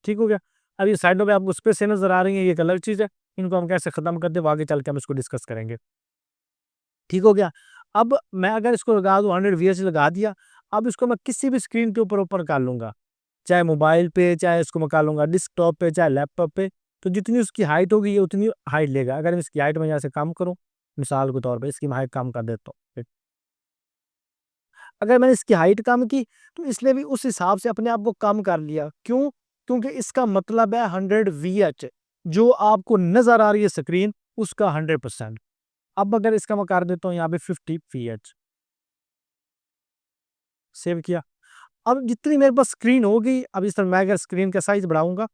ठीक हो गया। अब ये साइडों पे आपको स्पेस नज़र आ रही है, ये एक अलग चीज़ है। इनको हम कैसे ख़त्म करते हैं वो आगे चल के हम इसको डिस्कस करेंगे। ठीक हो गया। अब मैं अगर इसको लगा दूँ 100 वीएच लगा दिया, अब इसको मैं किसी भी स्क्रीन के ऊपर ओपन कर लूँगा, चाहे मोबाइल पे, चाहे इसको मैं कर लूँगा डेस्कटॉप पे, चाहे लैपटॉप पे, तो जितनी उसकी हाइट होगी ये उतनी हाइट लेगा। अगर मैं इसकी हाइट में यहाँ से कम करूँ, मिसाल के तौर पे इसकी मैं हाइट कम कर देता हूँ। अगर मैंने इसकी हाइट कम की, तो इसने भी उस हिसाब से अपने आप को कम कर लिया। क्यों? क्योंकि इसका मतलब है 100 वीएच, जो आपको नज़र आ रही है स्क्रीन, उसका 100%। अब अगर इसका मैं कर देता हूँ यहाँ पे 50 वीएच, सेव किया। अब जितनी मेरे पास स्क्रीन होगी, अब इस तरह मैं अगर स्क्रीन का साइज़ बढ़ाऊँगा,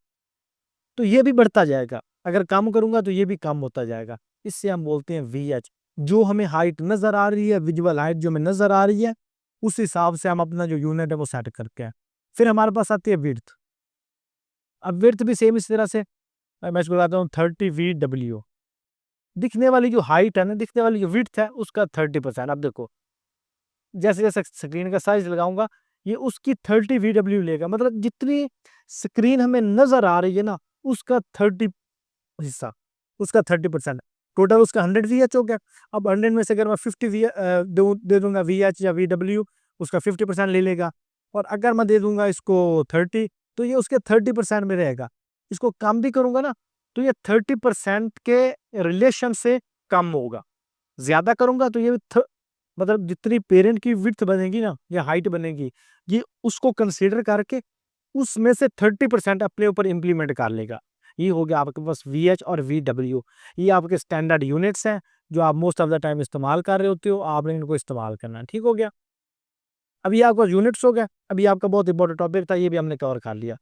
तो ये भी बढ़ता जाएगा। अगर कम करूँगा तो ये भी कम होता जाएगा। इससे हम बोलते हैं वीएच। जो हमें हाइट नज़र आ रही है, विजुअल हाइट जो हमें नज़र आ रही है, उस हिसाब से हम अपना जो यूनिट है वो सेट करते हैं। फिर हमारे पास आती है विड्थ। अब विड्थ भी सेम इस तरह से मैं इसको लगाता हूँ 30 वीडब्ल्यू। दिखने वाली जो हाइट है ना, दिखने वाली जो विड्थ है उसका 30%। अब देखो, जैसे-जैसे स्क्रीन का साइज़ लगाऊँगा, ये उसकी 30 वीडब्ल्यू लेगा। मतलब जितनी स्क्रीन हमें नज़र आ रही है ना, उसका 30 हिस्सा, उसका 30%। टोटल उसका 100 वीएच हो गया। अब 100 में से अगर मैं 50 दे दूँगा वीएच या वीडब्ल्यू, उसका 50% ले लेगा। और अगर मैं दे दूँगा इसको 30, तो ये उसके 30% में रहेगा। इसको कम भी करूँगा ना, तो ये 30% के रिलेशन से कम होगा। ज़्यादा करूँगा तो ये मतलब जितनी पेरेंट की विड्थ बनेगी ना या हाइट बनेगी, ये उसको कंसीडर करके उसमें से 30% अपने ऊपर इम्प्लीमेंट कर लेगा। ये हो गया आपके पास वीएच और वीडब्ल्यू। ये आपके स्टैंडर्ड यूनिट्स हैं, जो आप मोस्ट ऑफ द टाइम इस्तेमाल कर रहे होते हो, आपने इनको इस्तेमाल करना है। ठीक हो गया? अब ये आपका यूनिट्स हो गया। अब ये आपका बहुत इंपॉर्टेंट टॉपिक था, ये भी हमने कवर कर लिया।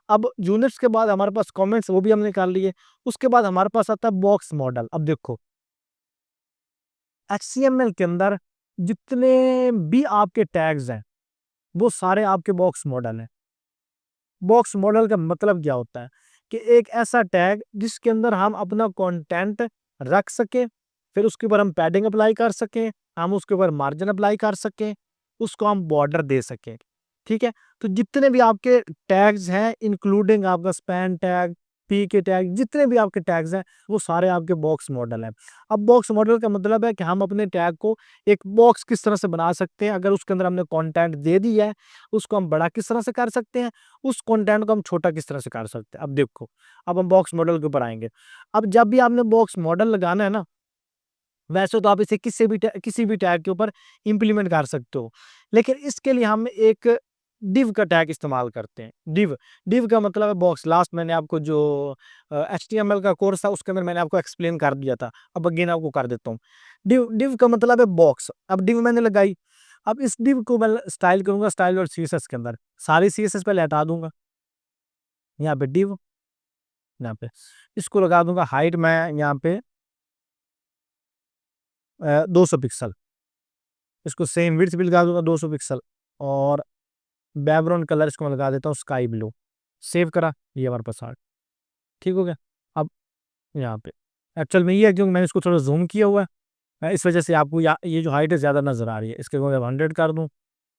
अब यूनिट्स के बाद हमारे पास कमेंट्स, वो भी हमने कर लिए। उसके बाद हमारे पास आता है बॉक्स मॉडल। अब देखो, एचटीएमएल के अंदर जितने भी आपके टैग्स हैं, वो सारे आपके बॉक्स मॉडल हैं। बॉक्स मॉडल का मतलब क्या होता है कि एक ऐसा टैग जिसके अंदर हम अपना कंटेंट रख सकें, फिर उसके ऊपर हम पैडिंग अप्लाई कर सकें, हम उसके ऊपर मार्जिन अप्लाई कर सकें, उसको हम बॉर्डर दे सकें। ठीक है। तो जितने भी आपके टैग्स हैं इंक्लूडिंग आपका स्पैन टैग, पी के टैग, जितने भी आपके टैग्स हैं वो सारे आपके बॉक्स मॉडल हैं। अब बॉक्स मॉडल का मतलब है कि हम अपने टैग को एक बॉक्स किस तरह से बना सकते हैं, अगर उसके अंदर हमने कंटेंट दे दिया है उसको हम बड़ा किस तरह से कर सकते हैं, उस कंटेंट को हम छोटा किस तरह से कर सकते हैं। अब देखो, अब हम बॉक्स मॉडल के ऊपर आएंगे। अब जब भी आपने बॉक्स मॉडल लगाना है ना, वैसे तो आप इसे किसी भी टैग के ऊपर इम्प्लीमेंट कर सकते हो, लेकिन इसके लिए हम एक डिव का टैग इस्तेमाल करते हैं। डिव डिव का मतलब है बॉक्स। लास्ट मैंने आपको जो HTML का कोर्स था उसके अंदर मैंने आपको एक्सप्लेन कर दिया था, अब अगेन आपको कर देता हूँ। डिव डिव का मतलब है बॉक्स। अब डिव मैंने लगाई, अब इस डिव को मैं स्टाइल करूंगा स्टाइल और CSS के अंदर। सारी CSS पहले हटा दूंगा, यहाँ पे डिव, यहाँ पे इसको लगा दूंगा हाइट मैं यहाँ पे 200 पिक्सल, इसको सेम विड्थ भी लगा दूंगा 200 पिक्सल, और बैकग्राउंड कलर इसको मैं लगा देता हूँ स्काई ब्लू। सेव करा, ये हमारे पास आ गया। ठीक हो गया। अब यहाँ पे एक्चुअल में ये है क्योंकि मैंने इसको थोड़ा जूम किया हुआ है, इस वजह से आपको ये जो हाइट है ज़्यादा नज़र आ रही है। इसके मैं 100 कर दूँ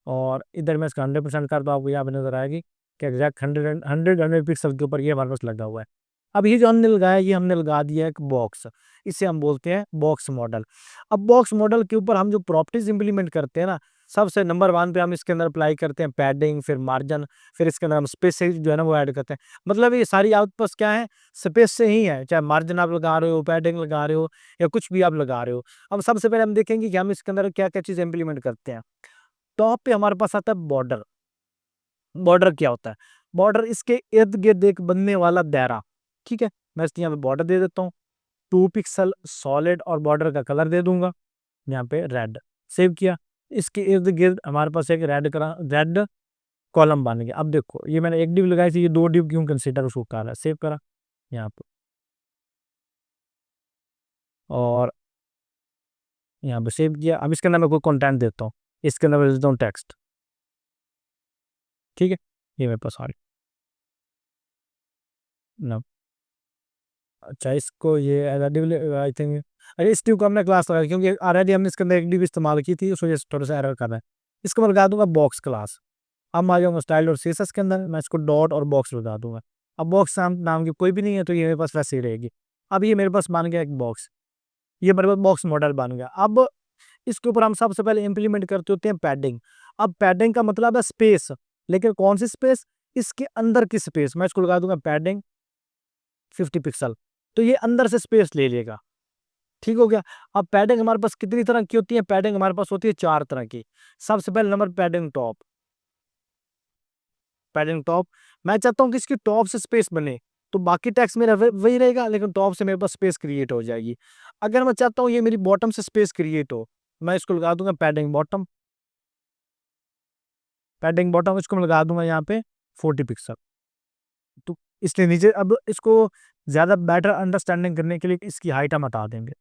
और इधर मैं इसका 100% कर दूँ, आपको यहाँ पे नज़र आएगी कि एग्जैक्ट 100 पिक्सल के ऊपर ये हमारे पास लगा हुआ है। अब ये जो हमने लगाया ये हमने लगा दिया एक बॉक्स, इसे हम बोलते हैं बॉक्स मॉडल। अब बॉक्स मॉडल के ऊपर हम जो प्रॉपर्टीज इंप्लीमेंट करते हैं ना, सबसे नंबर 1 पे हम इसके अंदर अप्लाई करते हैं पैडिंग, फिर मार्जिन, फिर इसके अंदर हम स्पेस जो है ना वो ऐड करते हैं। मतलब ये सारी आपके पास क्या है, स्पेस से ही है, चाहे मार्जिन आप लगा रहे हो, पैडिंग लगा रहे हो, या कुछ भी आप लगा रहे हो। अब सबसे पहले हम देखेंगे कि हम इसके अंदर क्या क्या चीज़ इंप्लीमेंट करते हैं। टॉप पे हमारे पास आता है बॉर्डर। बॉर्डर क्या होता है? बॉर्डर इसके इर्द गिर्द एक बनने वाला दायरा। ठीक है, मैं इसके यहाँ पे बॉर्डर दे देता हूँ 2 पिक्सल सॉलिड, और बॉर्डर का कलर दे दूंगा यहाँ पे रेड। सेव किया, इसके इर्द गिर्द हमारे पास एक रेड कॉलम बन गया। अब देखो ये मैंने एक डिव लगाई थी, ये 2 डिव क्यों कंसीडर उसको कर रहा है। सेव करा यहाँ पे, और यहाँ पे सेव किया। अब इसके अंदर मैं कोई कंटेंट देता हूँ, इसके अंदर मैं देता हूँ टेक्स्ट। ठीक है, ये मेरे पास आ गया। अच्छा, इसको ये आई थिंक, अरे इस डिव को हमने क्लास लगाई क्योंकि ऑलरेडी हमने इसके अंदर एक डिव इस्तेमाल की थी, उस वजह से थोड़ा सा एरर कर रहा है। इसको मैं लगा दूंगा बॉक्स क्लास। अब मैं आ जाऊंगा स्टाइल और CSS के अंदर, मैं इसको डॉट और बॉक्स लगा दूंगा। अब बॉक्स नाम की कोई भी नहीं है तो ये मेरे पास वैसे ही रहेगी। अब ये मेरे पास बन गया एक बॉक्स, ये मेरे पास बॉक्स मॉडल बन गया। अब इसके ऊपर हम सबसे पहले इंप्लीमेंट करते होते हैं पैडिंग। अब पैडिंग का मतलब है स्पेस, लेकिन कौन सी स्पेस, इसके अंदर की स्पेस। मैं इसको लगा दूंगा पैडिंग 50 पिक्सल, तो ये अंदर से स्पेस ले लेगा। ठीक हो गया। अब पैडिंग हमारे पास कितनी तरह की होती है? पैडिंग हमारे पास होती है 4 तरह की। सबसे पहले number padding top. Padding top, मैं चाहता हूँ कि इसकी टॉप से स्पेस बने, तो बाकी टेक्स्ट मेरा वही रहेगा, लेकिन टॉप से मेरे पास स्पेस क्रिएट हो जाएगी। अगर मैं चाहता हूँ ये मेरी बॉटम से स्पेस क्रिएट हो, मैं इसको लगा दूंगा पैडिंग बॉटम। पैडिंग बॉटम इसको मैं लगा दूंगा यहाँ पे 40 पिक्सल। तो इसलिए नीचे, अब इसको ज्यादा बेटर अंडरस्टैंडिंग करने के लिए इसकी हाइट हम हटा देंगे।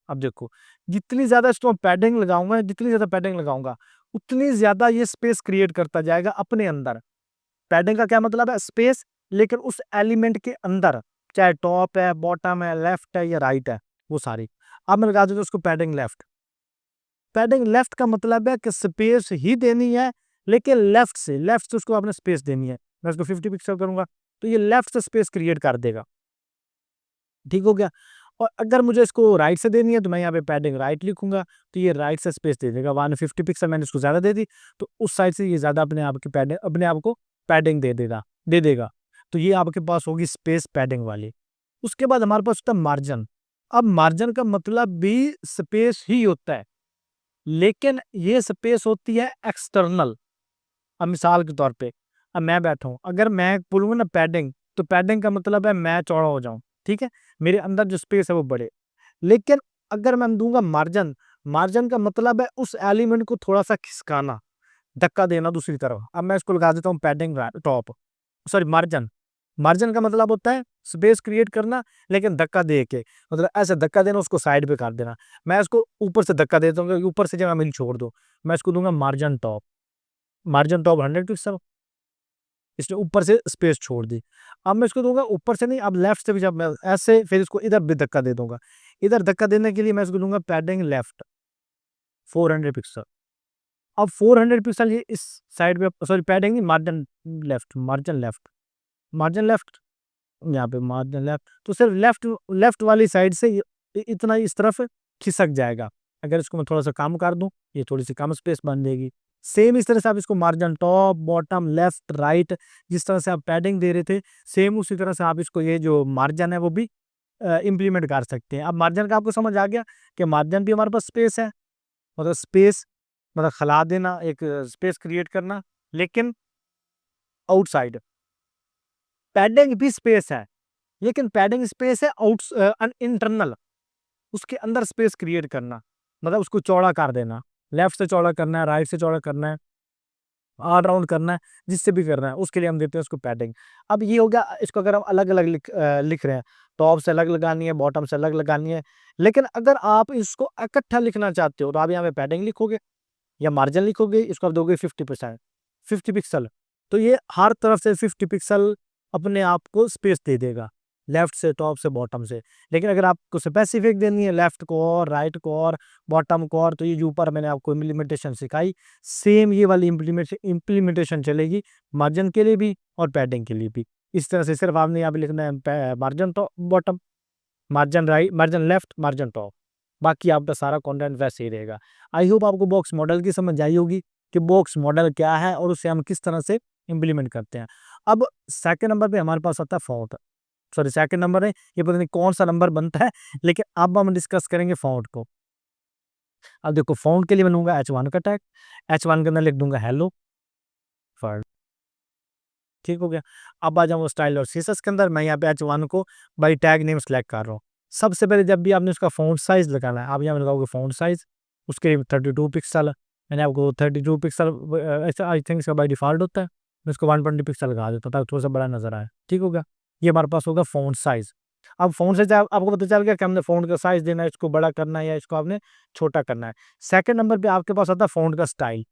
अब देखो, जितनी ज़्यादा इसको पैडिंग लगाऊंगा, जितनी ज़्यादा पैडिंग लगाऊंगा उतनी ज़्यादा ये स्पेस क्रिएट करता जाएगा अपने अंदर। पैडिंग का क्या मतलब है? स्पेस, लेकिन उस एलिमेंट के अंदर, चाहे टॉप है, बॉटम है, लेफ्ट है या राइट है, वो सारी। अब मैं लगा दूंगा उसको पैडिंग लेफ्ट। पैडिंग लेफ्ट का मतलब है कि स्पेस ही देनी है, लेकिन लेफ्ट से उसको आपने स्पेस देनी है। मैं उसको 50 पिक्सल करूंगा तो ये लेफ्ट से स्पेस क्रिएट कर देगा। ठीक हो गया। और अगर मुझे इसको राइट से देनी है तो मैं यहाँ पे पैडिंग राइट लिखूंगा, तो ये राइट से स्पेस दे देगा। 150 पिक्सल मैंने इसको ज़्यादा दे दी, तो उस साइड से ये ज़्यादा अपने आप को पैडिंग दे देगा। तो ये आपके पास होगी स्पेस पैडिंग वाली। उसके बाद हमारे पास होता है मार्जिन। अब मार्जिन का मतलब भी स्पेस ही होता है, लेकिन ये स्पेस होती है एक्सटर्नल। अब मिसाल के तौर पे, अब मैं बैठा हूँ, अगर मैं बोलूँगा ना पैडिंग, तो पैडिंग का मतलब है मैं चौड़ा हो जाऊँ। ठीक है, मेरे अंदर जो स्पेस है वो बढ़े। लेकिन अगर मैं दूंगा मार्जिन, मार्जिन का मतलब है उस एलिमेंट को थोड़ा सा खिसकाना, धक्का देना दूसरी तरफ। अब मैं इसको लगा देता हूँ padding top, sorry margin. Margin का मतलब होता है स्पेस क्रिएट करना, लेकिन धक्का दे के, मतलब ऐसे धक्का देना, उसको साइड पे कर देना। मैं इसको ऊपर से धक्का देता हूँ क्योंकि ऊपर से जगह मैंने छोड़ दो। मैं इसको दूंगा margin top. Margin top 100 pixel, इसने ऊपर से स्पेस छोड़ दी। अब मैं इसको दूंगा ऊपर से नहीं, अब लेफ्ट से भी, जब मैं ऐसे, फिर इसको इधर भी धक्का दे दूंगा। इधर धक्का देने के लिए मैं इसको दूंगा पैडिंग लेफ्ट 400 पिक्सल। अब 400 पिक्सल ये इस साइड पे, सॉरी पैडिंग नहीं, मार्जिन लेफ्ट, यहाँ पे मार्जिन लेफ्ट, तो सिर्फ लेफ्ट लेफ्ट वाली साइड से इतना इस तरफ खिसक जाएगा। अगर इसको मैं थोड़ा सा कम कर दूं, ये थोड़ी सी कम स्पेस बन जाएगी। सेम इस तरह से आप इसको margin top bottom left right, जिस तरह से आप पैडिंग दे रहे थे, सेम उसी तरह से आप इसको ये जो मार्जिन है वो भी इम्प्लीमेंट कर सकते हैं। अब मार्जिन का आपको समझ आ गया कि मार्जिन भी हमारे पास स्पेस है, मतलब स्पेस मतलब खिला देना, एक स्पेस क्रिएट करना, लेकिन आउटसाइड। पैडिंग भी स्पेस है, लेकिन पैडिंग स्पेस है इंटरनल, उसके अंदर स्पेस क्रिएट करना, मतलब उसको चौड़ा कर देना, लेफ्ट से चौड़ा करना है, राइट से चौड़ा करना है, ऑल राउंड करना है, जिससे भी करना है उसके लिए हम देते हैं उसको पैडिंग। अब ये हो गया, इसको अगर हम अलग अलग लिख रहे हैं, टॉप से अलग लगानी है, बॉटम से अलग लगानी है, लेकिन अगर आप इसको इकट्ठा लिखना चाहते हो तो आप यहाँ पे पैडिंग लिखोगे या मार्जिन लिखोगे, इसको आप दोगे 50%, 50 पिक्सल, तो ये हर तरफ से 50 पिक्सल अपने आप को स्पेस दे देगा, लेफ्ट से टॉप से बॉटम से। लेकिन अगर आपको स्पेसिफिक देनी है लेफ्ट को और राइट को और बॉटम को और, तो ये ऊपर मैंने आपको इम्प्लीमेंटेशन सिखाई, सेम ये वाली इम्प्लीमेंटेशन चलेगी मार्जिन के लिए भी और पैडिंग के लिए भी। इस तरह से सिर्फ आपने यहाँ पे लिखना है margin top bottom, margin right, margin left, margin top, बाकी आपका सारा कंटेंट वैसे ही रहेगा। आई होप आपको बॉक्स मॉडल की समझ आई होगी कि बॉक्स मॉडल क्या है और उसे हम किस तरह से इम्प्लीमेंट करते हैं। अब सेकंड नंबर पे हमारे पास आता है फॉन्ट, सॉरी सेकंड नंबर है, ये पता नहीं कौन सा नंबर बनता है, लेकिन अब हम डिस्कस करेंगे फॉन्ट को। अब देखो फॉन्ट के लिए बनूंगा H1 का टैग, H1 के अंदर लिख दूंगा हेलो फॉर, ठीक हो गया। अब आ जाऊंगा स्टाइल और सीएसएस के अंदर, मैं यहाँ पे H1 को बाई टैग नेम सेलेक्ट कर रहा हूँ। सबसे पहले जब भी आपने उसका फ़ॉन्ट साइज़ लगाना है, आप यहाँ पे लगाओगे फ़ॉन्ट साइज़, उसके लिए 32 पिक्सल, मैंने आपको 32 पिक्सल ऐसा आई थिंक इसका बाय डिफ़ॉल्ट होता है, मैं इसको 120 पिक्सल लगा देता हूँ ताकि थोड़ा-सा बड़ा नज़र आए, ठीक हो गया? ये हमारे पास होगा फ़ॉन्ट साइज़। अब फ़ॉन्ट साइज़ आपको पता चल गया कि हमने फ़ॉन्ट का साइज़ देना है, इसको बड़ा करना है या इसको आपने छोटा करना है। सेकंड नंबर पे आपके पास आता है फ़ॉन्ट का स्टाइल।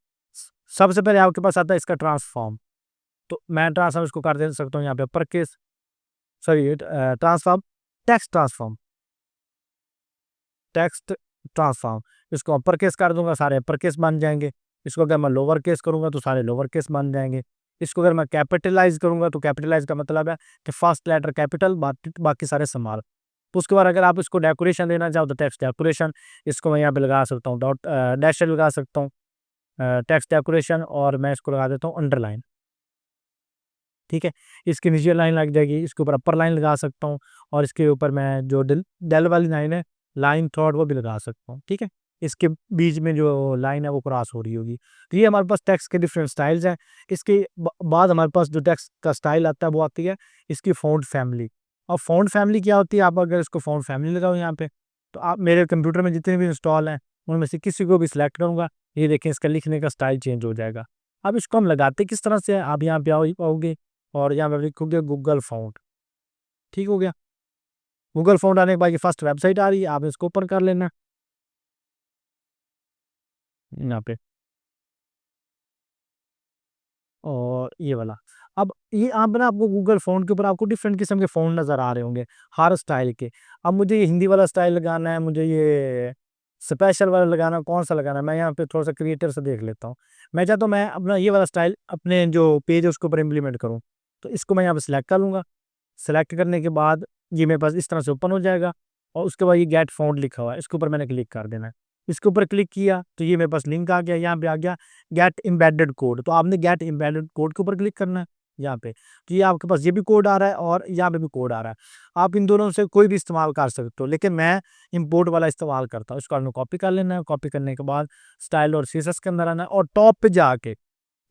सबसे पहले आपके पास आता है इसका ट्रांसफ़ॉर्म, तो मैं ट्रांसफ़ॉर्म इसको कर दे सकता हूँ यहाँ पे uppercase, sorry transform, text transform, text transform, इसको अपर केस कर दूँगा, सारे अपर केस बन जाएँगे। इसको अगर मैं लोअर केस करूँगा तो सारे लोअर केस बन जाएँगे। इसको अगर मैं कैपिटलाइज़ करूँगा तो कैपिटलाइज़ का मतलब है कि फर्स्ट लेटर कैपिटल, बाकी बाकी सारे स्मॉल। तो उसके बाद अगर आप इसको डेकोरेशन देना चाहो तो टेक्स्ट डेकोरेशन, इसको मैं यहाँ पे लगा सकता हूँ डैश लगा सकता हूँ, टेक्स्ट डेकोरेशन, और मैं इसको लगा देता हूँ अंडरलाइन, ठीक है? इसके नीचे लाइन लग जाएगी, इसके ऊपर अपर लाइन लगा सकता हूँ और इसके ऊपर मैं जो डेल डेल वाली लाइन है, लाइन थ्रॉट वो भी लगा सकता हूँ, ठीक है? इसके बीच में जो लाइन है वो क्रॉस हो रही होगी। तो ये हमारे पास टेक्स्ट के डिफरेंट स्टाइल्स हैं। इसके बाद हमारे पास जो टेक्स्ट का स्टाइल आता है वो आती है इसकी फ़ॉन्ट फैमिली। और फ़ॉन्ट फैमिली क्या होती है, आप अगर इसको फ़ॉन्ट फैमिली लगाओ यहाँ पे, तो आप मेरे कंप्यूटर में जितने भी इंस्टॉल हैं, उनमें से किसी को भी सिलेक्ट करूँगा, ये देखें इसका लिखने का स्टाइल चेंज हो जाएगा। अब इसको हम लगाते किस तरह से हैं, आप यहाँ पे आओगे और यहाँ पे लिखोगे गूगल फ़ॉन्ट, ठीक हो गया? गूगल फ़ॉन्ट आने के बाद ये फर्स्ट वेबसाइट आ रही है, आपने इसको ओपन कर लेना यहाँ पे, और ये वाला। अब ये आप ना आपको गूगल फ़ॉन्ट के ऊपर आपको डिफरेंट किस्म के फ़ॉन्ट नज़र आ रहे होंगे, हर स्टाइल के। अब मुझे ये हिंदी वाला स्टाइल लगाना है, मुझे ये स्पेशल वाला लगाना है, कौन-सा लगाना है? मैं यहाँ पे थोड़ा-सा क्रिएटर से देख लेता हूँ। मैं चाहता हूँ मैं अपना ये वाला स्टाइल अपने जो पेज है उसके ऊपर इम्प्लीमेंट करूँ। तो इसको मैं यहाँ पे सिलेक्ट कर लूँगा। सेलेक्ट करने के बाद ये मेरे पास इस तरह से ओपन हो जाएगा और उसके बाद ये गेट फ़ॉन्ट लिखा हुआ है, इसके ऊपर मैंने क्लिक कर देना है। इसके ऊपर क्लिक किया तो ये मेरे पास लिंक आ गया, यहाँ पे आ गया गेट एम्बेडेड कोड, तो आपने गेट एम्बेडेड कोड के ऊपर क्लिक करना है यहाँ पे। तो ये आपके पास ये भी कोड आ रहा है और यहाँ पे भी कोड आ रहा है। आप इन दोनों से कोई भी इस्तेमाल कर सकते हो, लेकिन मैं इम्पोर्ट वाला इस्तेमाल करता हूँ। इसको आपने कॉपी कर लेना है, कॉपी करने के बाद स्टाइल और सीएसएस के अंदर आना है और टॉप पे जाके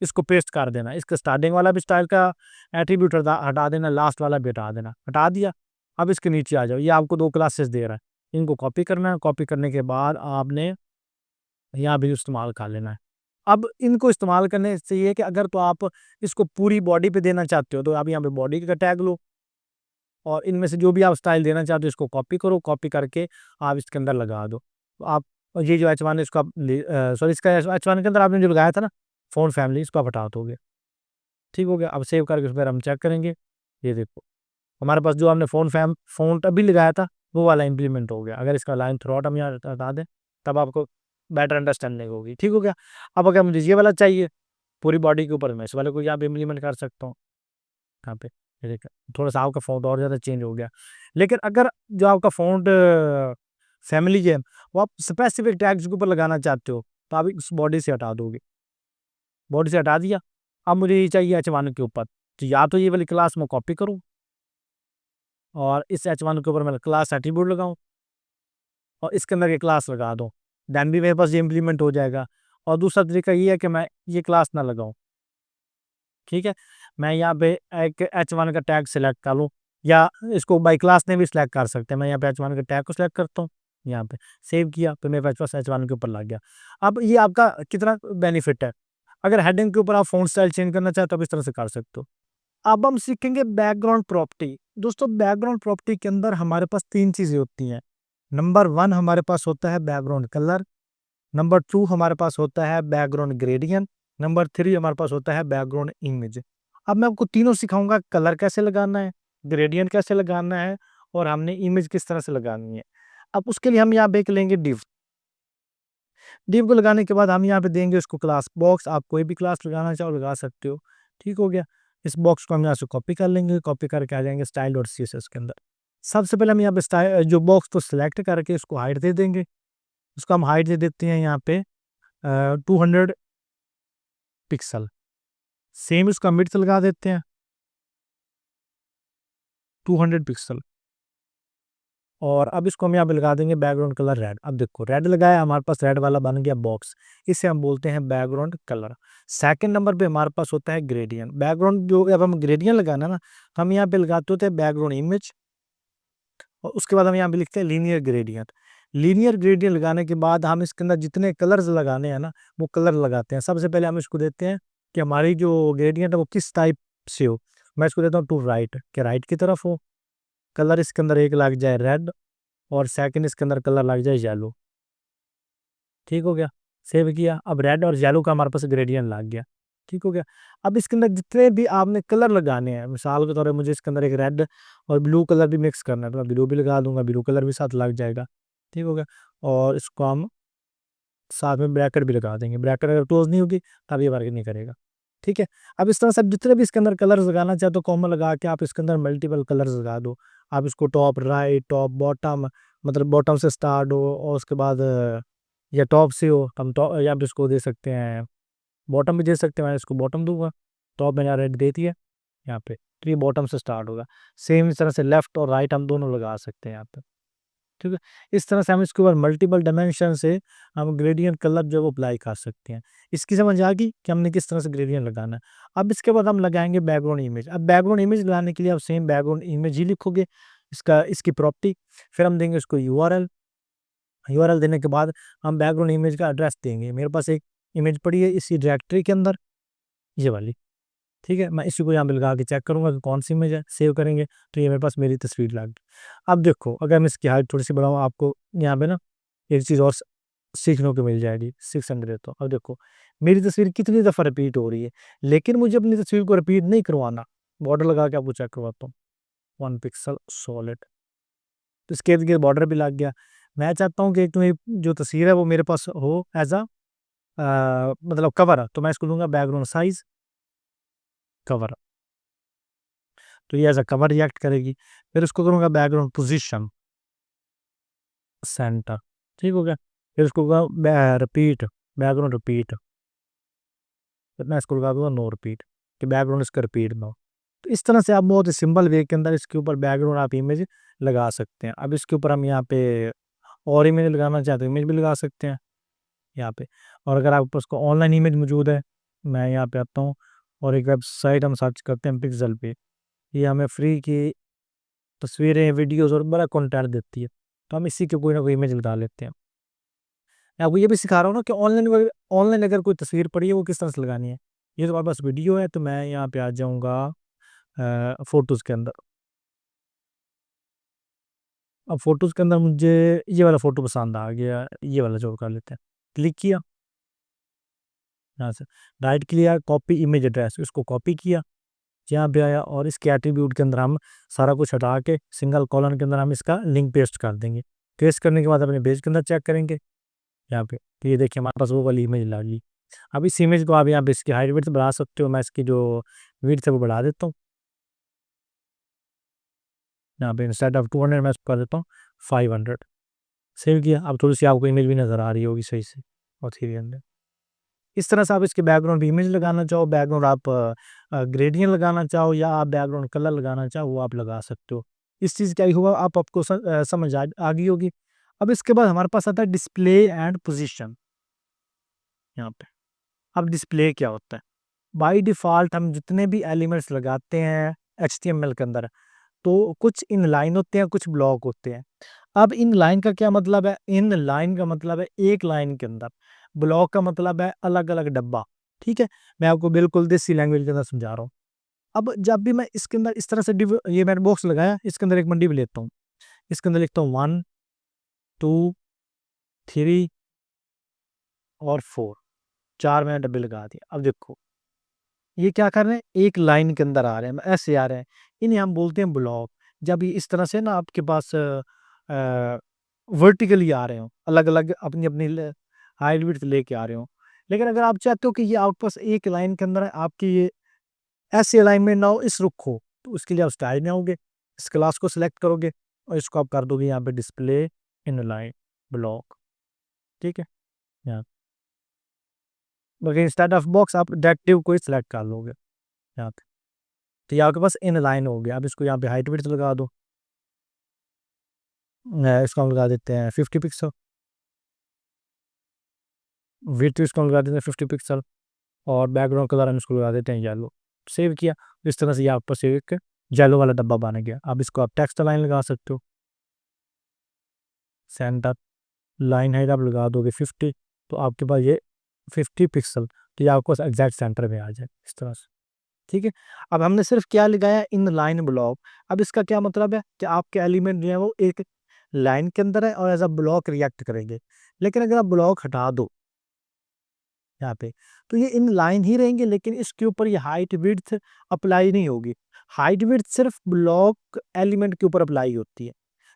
इसको पेस्ट कर देना। इसका स्टार्टिंग वाला भी स्टाइल का एट्रीब्यूट हटा देना, लास्ट वाला भी हटा देना। हटा दिया, अब इसके नीचे आ जाओ, ये आपको 2 क्लासेस दे रहा है, इनको कॉपी करना है, कॉपी करने के बाद आपने यहाँ भी इस्तेमाल कर लेना है। अब इनको इस्तेमाल करने से ये है कि अगर तो आप इसको पूरी बॉडी पे देना चाहते हो, तो आप यहाँ पे बॉडी का टैग लो और इनमें से जो भी आप स्टाइल देना चाहते हो इसको कॉपी करो, कॉपी करके आप इसके अंदर लगा दो। तो आप ये जो एच1 है इसको आप सॉरी इसका एच1 के अंदर आपने जो लगाया था ना फ़ॉन्ट फैमिली, इसको आप हटा दोगे। ठीक हो गया, अब सेव करके फिर हम चेक करेंगे। ये देखो, हमारे पास जो हमने फ़ॉन्ट अभी लगाया था, वो वाला इम्प्लीमेंट हो गया। अगर इसका लाइन थ्रू आउट हम यहाँ हटा दें, तब आपको बेटर अंडरस्टैंडिंग होगी। ठीक हो गया। अब अगर मुझे ये वाला चाहिए पूरी बॉडी के ऊपर, मैं इस वाले को यहाँ पे इम्प्लीमेंट कर सकता हूँ। यहाँ पे ये देखिए, थोड़ा सा आपका फ़ॉन्ट और ज़्यादा चेंज हो गया। लेकिन अगर जो आपका फ़ॉन्ट फैमिली है, वो आप स्पेसिफिक टैग्स के ऊपर लगाना चाहते हो, तो आप इस बॉडी से हटा दोगे। बॉडी से हटा दिया, अब मुझे ये चाहिए H1 के ऊपर, तो या तो ये वाली क्लास मैं कॉपी करूँ और इस H1 के ऊपर मैं क्लास एट्रीब्यूट लगाऊँ और इसके अंदर ये क्लास लगा दूँ। देन भी मेरे पास ये इम्प्लीमेंट हो जाएगा। और दूसरा तरीका ये है कि मैं ये क्लास ना लगाऊँ। ठीक है? मैं यहाँ पे एक H1 का टैग सेलेक्ट कर लूँ या इसको बाय क्लास ने भी सिलेक्ट कर सकते हैं। मैं यहाँ पे H1 के टैग को सिलेक्ट करता हूँ, यहाँ पे सेव किया तो मेरे पास H1 के ऊपर लग गया। अब ये आपका कितना बेनिफिट है। अगर हेडिंग के ऊपर आप फ़ॉन्ट स्टाइल चेंज करना चाहते हो, आप इस तरह से कर सकते हो। अब हम सीखेंगे बैकग्राउंड प्रॉपर्टी। दोस्तों बैकग्राउंड प्रॉपर्टी के अंदर हमारे पास 3 चीज़ें होती हैं। नंबर 1 हमारे पास होता है बैकग्राउंड कलर, नंबर 2 हमारे पास होता है बैकग्राउंड ग्रेडियंट, नंबर 3 हमारे पास होता है बैकग्राउंड इमेज। अब मैं आपको तीनों सिखाऊँगा, कलर कैसे लगाना है, ग्रेडियंट कैसे लगाना है और हमने इमेज किस तरह से लगानी है। अब उसके लिए हम यहाँ पे एक लेंगे डिव। डिव को लगाने के बाद हम यहाँ पे देंगे उसको क्लास बॉक्स। आप कोई भी क्लास लगाना चाहो लगा सकते हो। ठीक हो गया। इस बॉक्स को हम यहाँ से कॉपी कर लेंगे, कॉपी करके आ जाएंगे स्टाइल और सीएसएस के अंदर। सबसे पहले हम यहाँ पे स्टाइल जो बॉक्स को सिलेक्ट करके इसको हाइट दे देंगे। उसको हम हाइट दे देते हैं यहाँ पे 200 पिक्सल। सेम इसका विड्थ लगा देते हैं 200 पिक्सल। और अब इसको हम यहाँ पे लगा देंगे बैकग्राउंड कलर रेड। अब देखो रेड लगाया, हमारे पास रेड वाला बन गया बॉक्स। इसे हम बोलते हैं बैकग्राउंड कलर। सेकंड नंबर पे हमारे पास होता है ग्रेडियंट। बैकग्राउंड जो अब हम ग्रेडियंट लगाना ना, तो हम यहाँ पे लगाते होते हैं बैकग्राउंड इमेज और उसके बाद हम यहाँ पे लिखते हैं लीनियर ग्रेडियंट। लीनियर ग्रेडियंट लगाने के बाद हम इसके अंदर जितने कलर्स लगाने हैं ना, वो कलर लगाते हैं। सबसे पहले हम इसको देते हैं कि हमारी जो ग्रेडियंट है वो किस टाइप से हो। मैं इसको देता हूँ टू राइट, कि राइट की तरफ हो। कलर इसके अंदर एक लग जाए रेड और सेकंड इसके अंदर कलर लग जाए येलो। ठीक हो गया। सेव किया, अब रेड और येलो का हमारे पास ग्रेडियंट लग गया। ठीक हो गया। अब इसके अंदर जितने भी आपने कलर लगाने हैं, मिसाल के तौर पे मुझे इसके अंदर एक रेड और ब्लू कलर भी मिक्स करना है, तो मैं ब्लू भी लगा दूंगा, ब्लू कलर भी साथ लग जाएगा। ठीक हो गया। और इसको हम साथ में ब्रैकेट भी लगा देंगे। ब्रैकेट अगर क्लोज नहीं होगी तब ये वर्क नहीं करेगा। ठीक है। अब इस तरह से आप जितने भी इसके अंदर कलर्स लगाना चाहे तो कॉमन लगा के आप इसके अंदर मल्टीपल कलर्स लगा दो। आप इसको टॉप राइट, टॉप बॉटम, मतलब बॉटम से स्टार्ट हो और उसके बाद या टॉप से हो, हम टॉप या आप इसको दे सकते हैं, बॉटम भी दे सकते हैं। मैं इसको बॉटम दूंगा, टॉप मैंने रेड दे दिया यहाँ पे, तो ये बॉटम से स्टार्ट होगा। सेम इस तरह से लेफ्ट और राइट हम दोनों लगा सकते हैं यहाँ पे। ठीक है। इस तरह से हम इसके ऊपर मल्टीपल डायमेंशन से हम ग्रेडियंट कलर जो है वो अप्लाई कर सकते हैं। इसकी समझ आ गई कि हमने किस तरह से ग्रेडियंट लगाना है। अब इसके बाद हम लगाएंगे बैकग्राउंड इमेज। अब बैकग्राउंड इमेज लगाने के लिए आप सेम बैकग्राउंड इमेज ही लिखोगे, इसकी प्रॉपर्टी, फिर हम देंगे उसको यूआरएल। यूआरएल देने के बाद हम बैकग्राउंड इमेज का एड्रेस देंगे। मेरे पास एक इमेज पड़ी है इसी डायरेक्टरी के अंदर, ये वाली। ठीक है। मैं इसी को यहाँ पे लगा के चेक करूंगा कि कौन सी इमेज है। सेव करेंगे तो ये मेरे पास मेरी तस्वीर लग गई। अब देखो अगर मैं इसकी हाइट थोड़ी सी बढ़ाऊँ, आपको यहाँ पे ना एक चीज़ और सीखने को मिल जाएगी। 600 तो अब देखो मेरी तस्वीर कितनी दफ़ा रिपीट हो रही है, लेकिन मुझे अपनी तस्वीर को रिपीट नहीं करवाना। बॉर्डर लगा के आपको चेक करवाता हूँ। 1 पिक्सल सॉलिड, तो इसके इर्द गिर्द बॉर्डर भी लग गया। मैं चाहता हूँ कि एक तो ये जो तस्वीर है वो मेरे पास हो एज अ मतलब कवर, तो मैं इसको लूँगा बैकग्राउंड साइज कवर, तो ये एज अ कवर रिएक्ट करेगी। फिर इसको करूँगा बैकग्राउंड पोजीशन सेंटर। ठीक हो गया। फिर इसको रिपीट, बैकग्राउंड रिपीट, फिर मैं इसको लगा दूंगा नो रिपीट, कि बैकग्राउंड इसका रिपीट ना हो। तो इस तरह से आप बहुत ही सिंपल वे के अंदर इसके ऊपर बैकग्राउंड आप इमेज लगा सकते हैं। अब इसके ऊपर हम यहाँ पे और इमेज लगाना चाहते हैं, इमेज भी लगा सकते हैं यहाँ पे। और अगर आपके पास को ऑनलाइन इमेज मौजूद है, मैं यहाँ पे आता हूँ और एक वेबसाइट हम सर्च करते हैं पिक्सल पे, ये हमें फ्री की तस्वीरें, वीडियोस और बड़ा कंटेंट देती है, तो हम इसी के कोई ना कोई इमेज लगा लेते हैं। मैं आपको ये भी सिखा रहा हूँ ना कि ऑनलाइन अगर कोई तस्वीर पड़ी है वो किस तरह से लगानी है। ये तो हमारे पास वीडियो है, तो मैं यहाँ पे आ जाऊँगा फोटोज़ के अंदर। अब फोटोज़ के अंदर मुझे ये वाला फ़ोटो पसंद आ गया, ये वाला जो कर लेते हैं। क्लिक किया, यहाँ से right click, copy image address, इसको कॉपी किया, यहाँ पे आया और इसके एट्रीब्यूट के अंदर हम सारा कुछ हटा के सिंगल कॉलन के अंदर हम इसका लिंक पेस्ट कर देंगे। पेस्ट करने के बाद अपने पेज के अंदर चेक करेंगे यहाँ पे तो ये देखिए हमारे पास वो वाली इमेज ला ली। अब इस इमेज को आप यहाँ पे इसकी हाइट विड्थ बढ़ा सकते हो। मैं इसकी जो विड्थ है वो बढ़ा देता हूँ। यहाँ पे इंस्टेड ऑफ 200 मैं इसको कर देता हूँ 500। सेव किया। अब थोड़ी सी आपको इमेज भी नज़र आ रही होगी सही से। और 300 इस तरह से आप इसके बैकग्राउंड भी इमेज लगाना चाहो, बैकग्राउंड आप ग्रेडियंट लगाना चाहो, या आप बैकग्राउंड कलर लगाना चाहो, वो आप लगा सकते हो। इस चीज़ क्या ही हुआ आपको समझ आ गई होगी। अब इसके बाद हमारे पास आता है डिस्प्ले एंड पोजीशन। यहाँ पे अब डिस्प्ले क्या होता है? बाय डिफ़ॉल्ट हम जितने भी एलिमेंट्स लगाते हैं एचटीएमएल के अंदर, तो कुछ इनलाइन होते हैं, कुछ ब्लॉक होते हैं। अब इनलाइन का क्या मतलब है? इनलाइन का मतलब है एक लाइन के अंदर, ब्लॉक का मतलब है अलग-अलग डब्बा, ठीक है? मैं आपको बिल्कुल देसी लैंग्वेज के अंदर समझा रहा हूँ। अब जब भी मैं इसके अंदर इस तरह से ये मैंने बॉक्स लगाया, इसके अंदर एक मैं डिव लेता हूँ। इसके अंदर लिखता हूँ 1, 2, 3 और 4, 4 मैंने डब्बे लगा दिए। अब देखो ये क्या कर रहे हैं? एक लाइन के अंदर आ रहे हैं, ऐसे आ रहे हैं। इन्हें हम बोलते हैं ब्लॉक। जब ये इस तरह से ना आपके पास वर्टिकली आ रहे हो, अलग-अलग अपनी-अपनी हाइट विड्थ लेके आ रहे हो। लेकिन अगर आप चाहते हो कि ये आपके पास एक लाइन के अंदर है, आपकी ये ऐसे अलाइनमेंट ना हो, इस रुख हो, तो उसके लिए आप स्टाइल में आओगे, इस क्लास को सिलेक्ट करोगे और इसको आप कर दोगे यहाँ पे डिस्प्ले इनलाइन ब्लॉक, ठीक है? यहाँ बाकी इंस्टेड ऑफ बॉक्स आप डायरेक्टिव को ही सिलेक्ट कर लोगे यहाँ पे। तो ये आपके पास इनलाइन हो गया। अब इसको यहाँ पे हाइट विड्थ लगा दो। इसको हम लगा देते हैं 50 पिक्सल। विड्थ इसको हम लगा देते हैं 50 पिक्सल और बैकग्राउंड कलर हम इसको लगा देते हैं येलो। सेव किया। इस तरह से ये आपके पास एक येलो वाला डब्बा बन गया। अब इसको आप टेक्स्ट लाइन लगा सकते हो। सेंटर लाइन हाइट आप लगा दोगे 50, तो आपके पास ये 50 पिक्सल, तो ये आपको एग्जैक्ट सेंटर में आ जाए इस तरह से, ठीक है? अब हमने सिर्फ क्या लगाया? In line block. अब इसका क्या मतलब है कि आपके एलिमेंट जो है वो एक लाइन के अंदर है और एज अ ब्लॉक रिएक्ट करेंगे। लेकिन अगर आप ब्लॉक हटा दो यहाँ पे, तो ये इन लाइन ही रहेंगे, लेकिन इसके ऊपर ये हाइट विड्थ अप्लाई नहीं होगी। हाइट विड्थ सिर्फ ब्लॉक एलिमेंट के ऊपर अप्लाई होती है।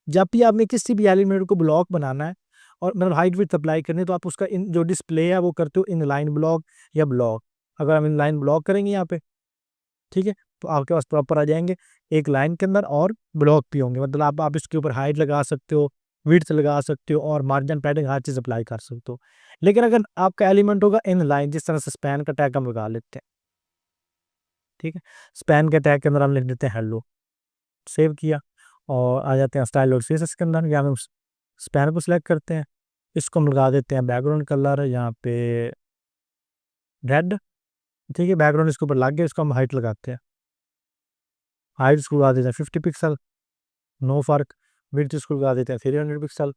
जब भी आपने किसी भी एलिमेंट को ब्लॉक बनाना है और मतलब हाइट विड्थ अप्लाई करनी है, तो आप उसका इन जो डिस्प्ले है वो करते हो इन लाइन ब्लॉक या ब्लॉक। अगर हम इन लाइन ब्लॉक करेंगे यहाँ पे, ठीक है, तो आपके पास प्रॉपर आ जाएंगे एक लाइन के अंदर और ब्लॉक भी होंगे। मतलब आप इसके ऊपर हाइट लगा सकते हो, विड्थ लगा सकते हो और मार्जिन पैडिंग हर चीज़ अप्लाई कर सकते हो। लेकिन अगर आपका एलिमेंट होगा इन लाइन, जिस तरह से स्पैन का टैग हम लगा लेते हैं, ठीक है? स्पैन के टैग के अंदर हम लिख देते हैं हेलो। सेव किया और आ जाते हैं स्टाइल और सीएसएस के अंदर। यहाँ हम स्पैन को सिलेक्ट करते हैं। इसको हम लगा देते हैं बैकग्राउंड कलर यहाँ पे रेड, ठीक है? बैकग्राउंड इसके ऊपर लग गया, इसको हम हाइट लगाते हैं। हाइट इसको लगा देते हैं 50 पिक्सल, नो फ़र्क। विड्थ इसको लगा देते हैं 300 पिक्सल,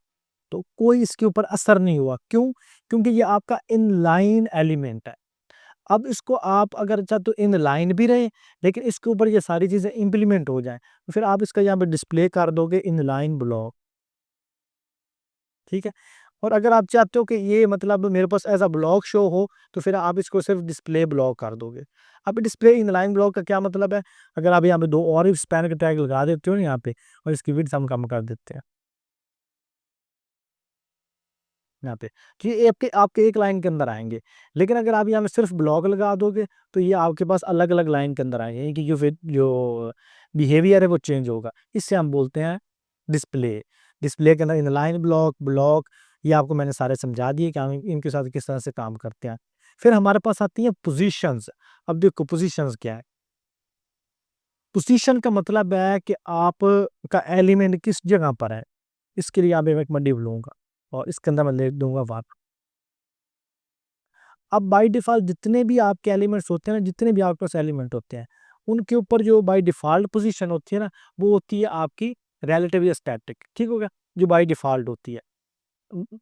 तो कोई इसके ऊपर असर नहीं हुआ। क्यों? क्योंकि ये आपका इनलाइन एलिमेंट है। अब इसको आप अगर चाहे तो इनलाइन भी रहे, लेकिन इसके ऊपर ये सारी चीज़ें इम्प्लीमेंट हो जाएँ, तो फिर आप इसका यहाँ पे डिस्प्ले कर दोगे इनलाइन ब्लॉक, ठीक है? और अगर आप चाहते हो कि ये मतलब मेरे पास एज़ अ ब्लॉक शो हो, तो फिर आप इसको सिर्फ डिस्प्ले ब्लॉक कर दोगे। अब डिस्प्ले इनलाइन ब्लॉक का क्या मतलब है? अगर आप यहाँ पे 2 और स्पैन के टैग लगा देते हो ना यहाँ पे और इसकी विड्थ हम कम कर देते हैं। यहाँ पे, तो ये आपके आपके एक लाइन के अंदर आएँगे। लेकिन अगर आप यहाँ पे सिर्फ़ ब्लॉक लगा दोगे, तो ये आपके पास अलग-अलग लाइन के अंदर आएँगे, कि जो बिहेवियर है वो चेंज होगा। इससे हम बोलते हैं डिस्प्ले। डिस्प्ले के अंदर इनलाइन ब्लॉक, ब्लॉक, ये आपको मैंने सारे समझा दिए कि हम इनके साथ किस तरह से काम करते हैं। फिर हमारे पास आती हैं पोज़ीशंस। अब देखो पोज़ीशंस क्या है? पोज़ीशन का मतलब है कि आप का एलिमेंट किस जगह पर है। इसके लिए यहाँ पे मैं एक मल्टीपल लूँगा और इसके अंदर मैं लिख दूँगा 1। अब बाय डिफ़ॉल्ट जितने भी आपके एलिमेंट्स होते हैं ना, जितने भी आपके पास एलिमेंट होते हैं, उनके ऊपर जो बाय डिफ़ॉल्ट पोज़ीशन होती है ना, वो होती है आपकी रिलेटिवली स्टैटिक, ठीक हो गया? जो बाय डिफ़ॉल्ट होती है।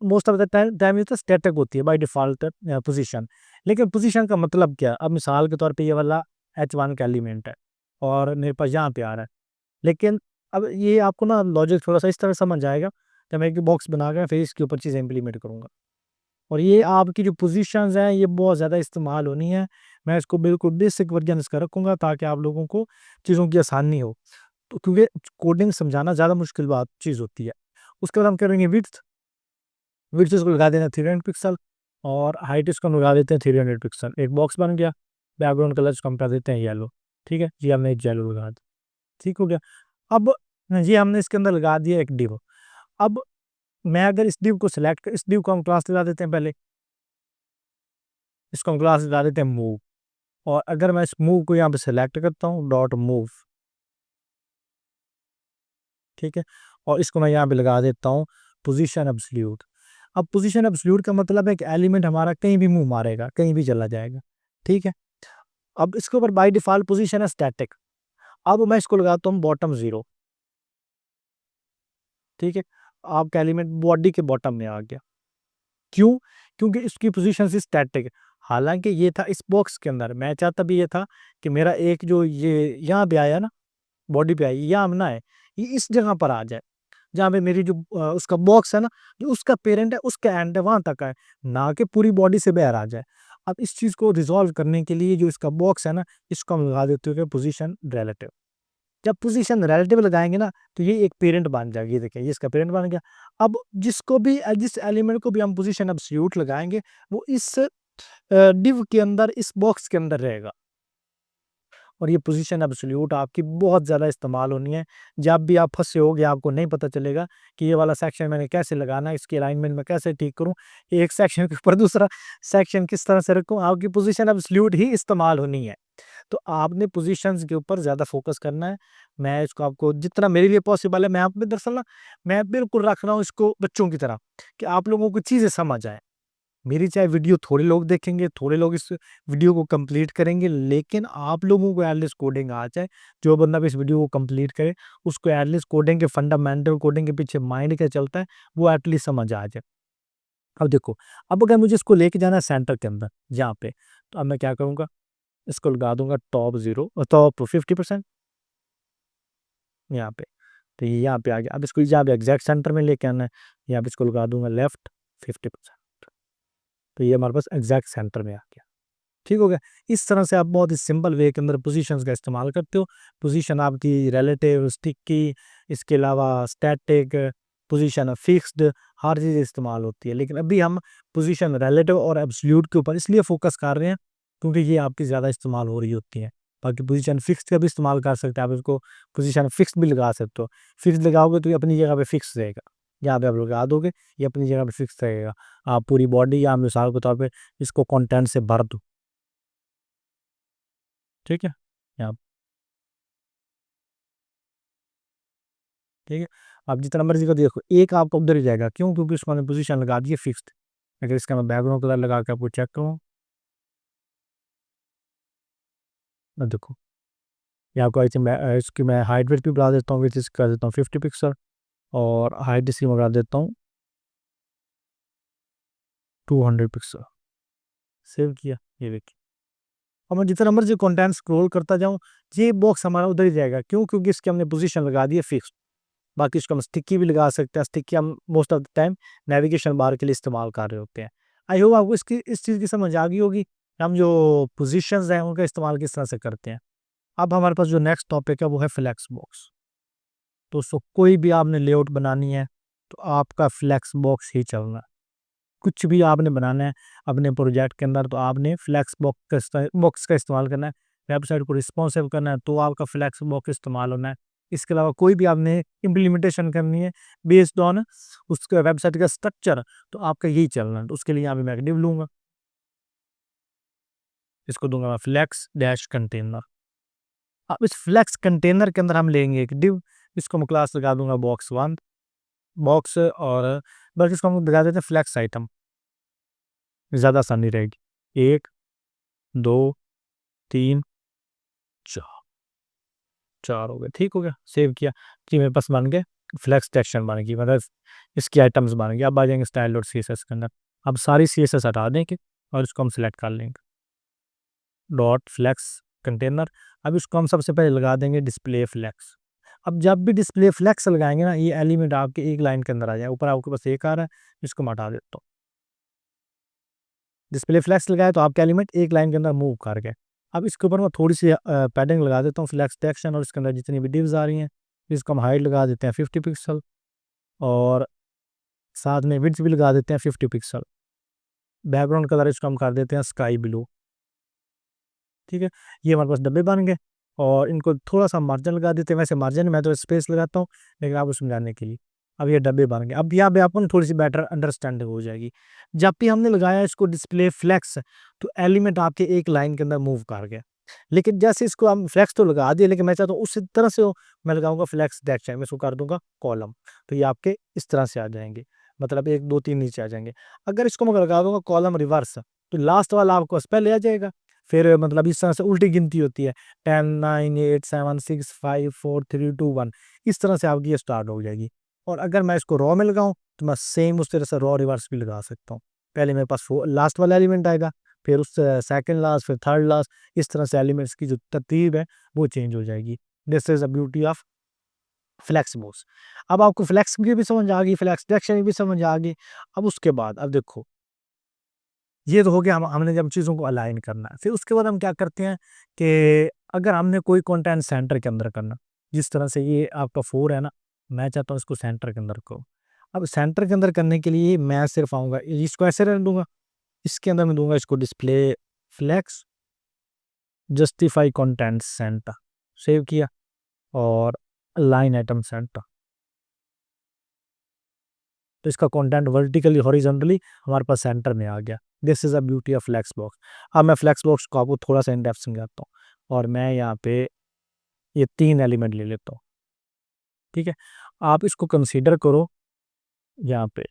मोस्ट ऑफ द टाइम ये तो स्टैटिक होती है बाय डिफ़ॉल्ट पोज़ीशन। लेकिन पोज़ीशन का मतलब क्या है? अब मिसाल के तौर पे ये वाला H1 का एलिमेंट है और मेरे पास यहाँ पे आ रहा है। लेकिन अब ये आपको ना लॉजिक थोड़ा-सा इस तरह समझ आएगा, जब मैं एक बॉक्स बना के फिर इसके ऊपर चीज़ें इम्प्लीमेंट करूँगा। और ये आपकी जो पोज़ीशंस हैं, ये बहुत ज़्यादा इस्तेमाल होनी है। मैं इसको बिल्कुल बेसिक वर्ज़न इसका रखूँगा ताकि आप लोगों को चीज़ों की आसानी हो। तो क्योंकि कोडिंग समझाना ज़्यादा मुश्किल बात चीज़ होती है। उसके बाद हम करेंगे विड्थ। विड्थ इसको लगा देना 300 पिक्सल। और हाइट इसको हम लगा देते हैं 300 पिक्सल। एक बॉक्स बन गया। बैकग्राउंड कलर इसको हम कर देते हैं येलो। ठीक है, ये हमने एक येलो लगा दिया। ठीक हो गया। अब ये हमने इसके अंदर लगा दिया एक डिव। अब मैं अगर इस डिव को सिलेक्ट, इस डिव को हम क्लास लगा देते हैं पहले, इसको हम क्लास लगा देते हैं मूव। और अगर मैं इस मूव को यहाँ पे सिलेक्ट करता हूँ, डॉट मूव, ठीक है, और इसको मैं यहाँ पे लगा देता हूँ पोजीशन एब्सोल्यूट। अब पोजीशन एब्सोल्यूट का मतलब है कि एलिमेंट हमारा कहीं भी मूव मारेगा, कहीं भी चला जाएगा। ठीक है। अब इसके ऊपर बाय डिफॉल्ट पोजीशन है स्टैटिक। अब मैं इसको लगाता हूँ बॉटम 0। ठीक है, आपका एलिमेंट बॉडी के बॉटम में आ गया। क्यों? क्योंकि इसकी पोजीशन से स्टैटिक है। हालांकि ये था इस बॉक्स के अंदर, मैं चाहता भी ये था कि मेरा एक जो ये यहाँ पे आया ना, बॉडी पे आई, यहाँ ना है, ये इस जगह पर आ जाए जहाँ पे मेरी जो उसका बॉक्स है ना, जो उसका पेरेंट है उसका एंड है वहां तक आए, ना कि पूरी बॉडी से बाहर आ जाए। अब इस चीज को रिजॉल्व करने के लिए जो इसका बॉक्स है ना, इसको हम लगा देते हैं पोजीशन रिलेटिव। जब पोजीशन रिलेटिव लगाएंगे ना, तो ये एक पेरेंट बन जाएगी। ये देखिए, ये इसका पेरेंट बन गया। अब जिसको भी जिस एलिमेंट को भी हम पोजीशन एब्सोल्यूट लगाएंगे, वो इस डिव के अंदर, इस बॉक्स के अंदर रहेगा। और ये पोजीशन एब्सोल्यूट आपकी बहुत ज़्यादा इस्तेमाल होनी है। जब भी आप फँसे होगे, आपको नहीं पता चलेगा कि ये वाला सेक्शन मैंने कैसे लगाना है, इसकी अलाइनमेंट में कैसे ठीक करूँ, एक सेक्शन के ऊपर दूसरा सेक्शन किस तरह से रखूँ, आपकी पोजीशन एब्सोल्यूट ही इस्तेमाल होनी है। तो आपने पोजीशंस के ऊपर ज़्यादा फोकस करना है। मैं इसको आपको जितना मेरे लिए पॉसिबल है, मैं आप में दरअसल ना, मैं बिल्कुल रख रहा हूँ इसको बच्चों की तरह, कि आप लोगों को चीज़ें समझ आएँ। मेरी चाहे वीडियो थोड़े लोग देखेंगे, थोड़े लोग इस वीडियो को कंप्लीट करेंगे, लेकिन आप लोगों को एटलीस्ट कोडिंग आ जाए। जो बंदा भी इस वीडियो को कंप्लीट करे, उसको एटलीस्ट कोडिंग के फंडामेंटल, कोडिंग के पीछे माइंड क्या चलता है, वो एटलीस्ट समझ आ जाए। अब देखो, अब अगर मुझे इसको लेके जाना है सेंटर के अंदर, यहाँ पे, तो अब मैं क्या करूँगा, इसको लगा दूँगा टॉप 0 टॉप 50% यहाँ पे। तो ये यहाँ पे आ गया। अब इसको यहाँ पे एग्ज़ैक्ट सेंटर में लेके आना है, यहाँ पे इसको लगा दूँगा लेफ्ट 50%। तो ये हमारे पास एग्ज़ैक्ट सेंटर में आ गया। ठीक हो गया। इस तरह से आप बहुत ही सिंपल वे के अंदर पोजीशंस का इस्तेमाल करते हो। पोजीशन आपकी रिलेटिव, स्टिकी, इसके अलावा स्टैटिक, पोजीशन फिक्स्ड, हर चीज़ इस्तेमाल होती है। लेकिन अभी हम पोजीशन रिलेटिव और एब्सोल्यूट के ऊपर इसलिए फोकस कर रहे हैं, क्योंकि ये आपकी ज़्यादा इस्तेमाल हो रही होती है। बाकी पोजीशन फिक्स्ड का भी इस्तेमाल कर सकते हैं, आप इसको पोजीशन फिक्स्ड भी लगा सकते हो। फिक्स्ड लगाओगे तो ये अपनी जगह पे फिक्स रहेगा। यहाँ पे आप लगा दोगे, ये अपनी जगह पे फिक्स रहेगा। आप पूरी बॉडी, या मिसाल के तौर पे इसको कंटेंट से भर दो। ठीक है? यहाँ ठीक है? आप जितना मर्ज़ी का देखो, एक आपका उधर ही जाएगा। क्यों? क्योंकि उसको हमने पोज़ीशन लगा दी है फिक्स्ड। अगर इसका मैं बैकग्राउंड कलर लगा के आपको चेक करूँ, देखो, ये आपको आई थिंक मैं इसकी मैं हाइट विड्थ भी बढ़ा देता हूँ, विड्थ इसकी कर देता हूँ 50 पिक्सल, और हाइट इसकी मैं बढ़ा देता हूँ 200 पिक्सल। सेव किया, ये देखिए। और मैं जितना मर्ज़ी कंटेंट स्क्रॉल करता जाऊँ, ये बॉक्स हमारा उधर ही जाएगा। क्यों? क्योंकि इसकी हमने पोज़ीशन लगा दी है फिक्स्ड। बाकी इसको हम स्टिकी भी लगा सकते हैं। स्टिकी हम most of the time navigation bar के लिए इस्तेमाल कर रहे होते हैं। आई होप आपको इसकी इस चीज़ की समझ आ गई होगी कि हम जो पोजीशंस हैं उनका इस्तेमाल किस तरह से करते हैं। अब हमारे पास जो नेक्स्ट टॉपिक है वो है फ्लेक्स बॉक्स। तो उसको कोई भी आपने लेआउट बनानी है, तो आपका फ्लेक्स बॉक्स ही चलना है। कुछ भी आपने बनाना है अपने प्रोजेक्ट के अंदर, तो आपने फ्लेक्स बॉक्स का इस्तेमाल करना है। वेबसाइट को रिस्पॉन्सिव करना है, तो आपका फ्लेक्स बॉक्स इस्तेमाल होना है। इसके अलावा कोई भी आपने इम्प्लीमेंटेशन करनी है बेस्ड ऑन उसका वेबसाइट का स्ट्रक्चर, तो आपका यही चलना है। तो उसके लिए यहाँ पे मैं एक डिव लूँगा, इसको दूंगा मैं फ्लेक्स डैश कंटेनर। अब इस फ्लेक्स कंटेनर के अंदर हम लेंगे एक डिव, इसको मैं क्लास लगा दूंगा box1 बॉक्स, और बल्कि इसको हम लगा देते हैं फ्लेक्स आइटम, ज़्यादा आसानी रहेगी। 1 2 3 4 4 हो गए। ठीक हो गया, सेव किया। जी, मेरे पास बन गए फ्लेक्स सेक्शन बन गई, मतलब इसकी आइटम्स बन गई। अब आ जाएंगे style dot C S S के अंदर। अब सारी सी एस एस हटा देंगे और इसको हम सिलेक्ट कर लेंगे, डॉट फ्लेक्स कंटेनर। अब इसको हम सबसे पहले लगा देंगे डिस्प्ले फ्लेक्स। अब जब भी डिस्प्ले फ्लेक्स लगाएंगे ना, ये एलिमेंट आपके एक लाइन के अंदर आ जाए। ऊपर आपके पास एक आ रहा है, इसको मैं हटा देता हूँ। डिस्प्ले फ्लेक्स लगाया तो आपके एलिमेंट एक लाइन के अंदर मूव कर गए। अब इसके ऊपर मैं थोड़ी सी पैडिंग लगा देता हूँ फ्लेक्स टेक्शन, और इसके अंदर जितनी भी डिव्स आ रही हैं, इसको हम हाइट लगा देते हैं 50 पिक्सल, और साथ में विड्थ भी लगा देते हैं 50 पिक्सल। बैकग्राउंड कलर इसको हम कर देते हैं स्काई ब्लू। ठीक है, ये हमारे पास डब्बे बन गए और इनको थोड़ा-सा मार्जिन लगा देते हैं, वैसे मार्जिन मैं तो स्पेस लगाता हूँ, लेकिन आपको समझाने के लिए। अब ये डब्बे बन गए, अब यहाँ पे आपको ना थोड़ी-सी बेटर अंडरस्टैंडिंग हो जाएगी। जब भी हमने लगाया इसको डिस्प्ले फ्लेक्स, तो एलिमेंट आपके एक लाइन के अंदर मूव कर गया। लेकिन जैसे इसको हम फ्लेक्स तो लगा दिए, लेकिन मैं चाहता हूँ उसी तरह से हो, मैं लगाऊँगा फ्लेक्स दैट टाइम, मैं इसको कर दूँगा कॉलम, तो ये आपके इस तरह से आ जाएँगे, मतलब 1, 2, 3 नीचे आ जाएँगे। अगर इसको मैं लगा दूँगा कॉलम रिवर्स, तो लास्ट वाला आपके पास पहले आ जाएगा। फिर मतलब इस तरह से उल्टी गिनती होती है, 10, 9, 8, 7, 6, 5, 4, 3, 2, 1, इस तरह से आपकी ये स्टार्ट हो जाएगी। और अगर मैं इसको रॉ में लगाऊँ, तो मैं सेम उस तरह से रॉ रिवर्स भी लगा सकता हूँ। पहले मेरे पास फो लास्ट वाला एलिमेंट आएगा, फिर उस सेकंड लास्ट, फिर थर्ड लास्ट, इस तरह से एलिमेंट्स की जो तरतीब है, वो चेंज हो जाएगी। This is the beauty of flexbox. अब आपको फ्लेक्स की भी समझ आ गई, फ्लेक्स डायरेक्शन की भी समझ आ गई। अब उसके बाद अब देखो, ये तो हो गया, हमने जब चीज़ों को अलाइन करना है, फिर उसके बाद हम क्या करते हैं कि अगर हमने कोई कंटेंट सेंटर के अंदर करना, जिस तरह से ये आपका 4 है ना, मैं चाहता हूँ इसको सेंटर के अंदर करो। अब सेंटर के अंदर करने के लिए मैं सिर्फ आऊँगा, इसको ऐसे रहने दूँगा, इसके अंदर मैं दूँगा इसको display flex justify content centre, save किया और लाइन आइटम सेंटर। तो इसका कंटेंट वर्टिकली हॉरिजॉन्टली हमारे पास सेंटर में आ गया। This is a beauty of flex box. अब मैं फ्लेक्स बॉक्स को आपको थोड़ा-सा इन डेप्थ समझाता हूँ और मैं यहाँ पे ये 3 एलिमेंट ले लेता हूँ, ठीक है? आप इसको कंसीडर करो यहाँ पे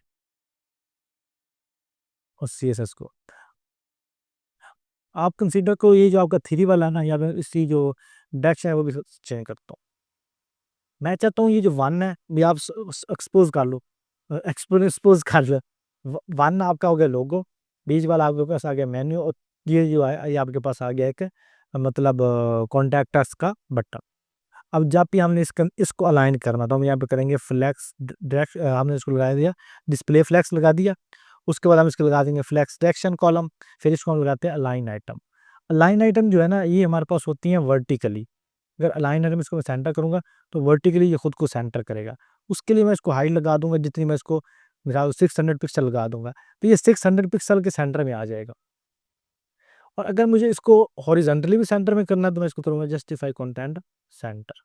और सीएसएस को। आप कंसीडर करो ये जो आपका 3 वाला है ना, या मैं इसकी जो डायरेक्शन है वो भी चेंज करता हूँ। मैं चाहता हूँ ये जो 1 है, ये आप स एक्सपोज़ कर लो, एक्सपोज़ कर लो। व 1 आपका हो गया लोगो, बीच वाला आपके पास आ गया मेन्यू और ये जो है ये आपके पास आ गया एक मतलब कॉन्टैक्ट अस का बटन। अब जब भी हमने इसको अलाइन करना, तो हम यहाँ पे करेंगे फ्लेक्स हमने इसको लगा दिया, डिस्प्ले फ्लेक्स लगा दिया। उसके बाद हम इसको लगा देंगे फ्लेक्स डायरेक्शन कॉलम, फिर इसको हम लगाते हैं अलाइन आइटम। अलाइन आइटम जो है ना, ये हमारे पास होती हैं वर्टिकली। अगर अलाइन आइटम इसको मैं सेंटर करूँगा, तो वर्टिकली ये खुद को सेंटर करेगा। उसके लिए मैं इसको हाइट लगा दूँगा, जितनी मैं इसको मिला 600 पिक्सल लगा दूँगा, तो ये 600 पिक्सल के सेंटर में आ जाएगा। और अगर मुझे इसको हॉरिज़ॉन्टली भी सेंटर में करना है, तो मैं इसको करूँगा जस्टिफाई कंटेंट सेंटर।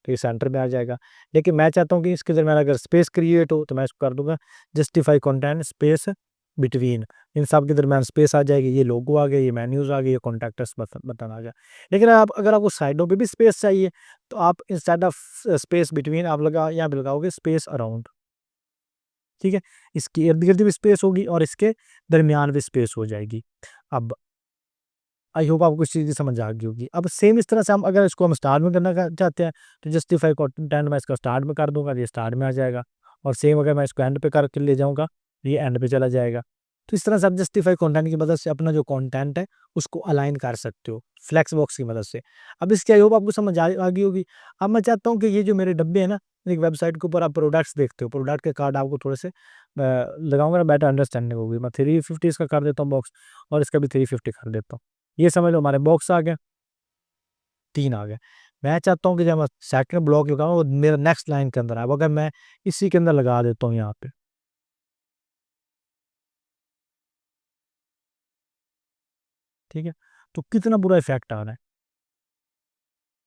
तो ये सेंटर में आ जाएगा। लेकिन मैं चाहता हूँ कि इसके दरमियान अगर स्पेस क्रिएट हो, तो मैं इसको कर दूँगा जस्टिफाई कंटेंट स्पेस बिटवीन, इन सब के दरमियान स्पेस आ जाएगी, ये लोगो आ गया, ये मेन्यूज़ आ गए, ये कॉन्टैक्ट अस बटन आ गया। लेकिन आप अगर आपको साइडों पे भी स्पेस चाहिए, तो आप इंस्टेड ऑफ स्पेस बिटवीन आप यहाँ पे लगाओगे स्पेस अराउंड, ठीक है? इसके इर्द-गिर्द भी स्पेस होगी और इसके दरमियान भी स्पेस हो जाएगी। अब आई होप आपको इस चीज़ की समझ आ गई होगी। अब सेम इस तरह से अगर इसको हम स्टार में करना चाहते हैं, तो जस्टिफाई कंटेंट मैं इसका स्टार्ट में कर दूँगा, ये स्टार्ट में आ जाएगा। और सेम अगर मैं इसको एंड पे करके ले जाऊँगा, ये एंड पे चला जाएगा। तो इस तरह से आप जस्टिफाई कंटेंट की मदद से अपना जो कंटेंट है, उसको अलाइन कर सकते हो, फ्लेक्स बॉक्स की मदद से। अब इसकी आई होप आपको समझ आ गई होगी। अब मैं चाहता हूँ कि ये जो मेरे डब्बे हैं ना, एक वेबसाइट के ऊपर आप प्रोडक्ट्स देखते हो, प्रोडक्ट के कार्ड आपको थोड़े से लगाऊँगा ना, बेटर अंडरस्टैंडिंग होगी। मैं 350 इसका कर देता हूँ बॉक्स और इसका भी 350 कर देता हूँ। ये समझ लो हमारे बॉक्स आ गए, 3 आ गए। मैं चाहता हूँ कि जब मैं सेकंड ब्लॉक लगाऊँ, वो मेरा नेक्स्ट लाइन के अंदर आए। अब अगर मैं इसी के अंदर लगा देता हूँ यहाँ पे, ठीक है? तो कितना बुरा इफ़ेक्ट आ रहा है।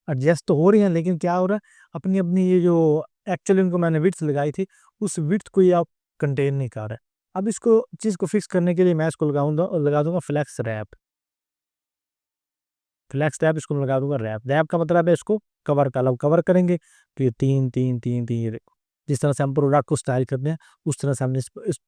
एडजस्ट तो हो रही हैं, लेकिन क्या हो रहा है, अपनी-अपनी ये जो एक्चुअली इनको मैंने विड्थ लगाई थी, उस विड्थ को ये आप कंटेन नहीं कर रहा है। अब इसको चीज़ को फिक्स करने के लिए मैं इसको लगा दूँगा फ्लेक्स रैप। फ्लेक्स टैब इसको मैं लगा दूँगा रैप। रैप का मतलब है इसको कवर कवर करेंगे, तो ये 3, 3, 3, 3 ये देखो। जिस तरह से हम प्रोडक्ट को स्टाइल करते हैं, उस तरह से हमने इस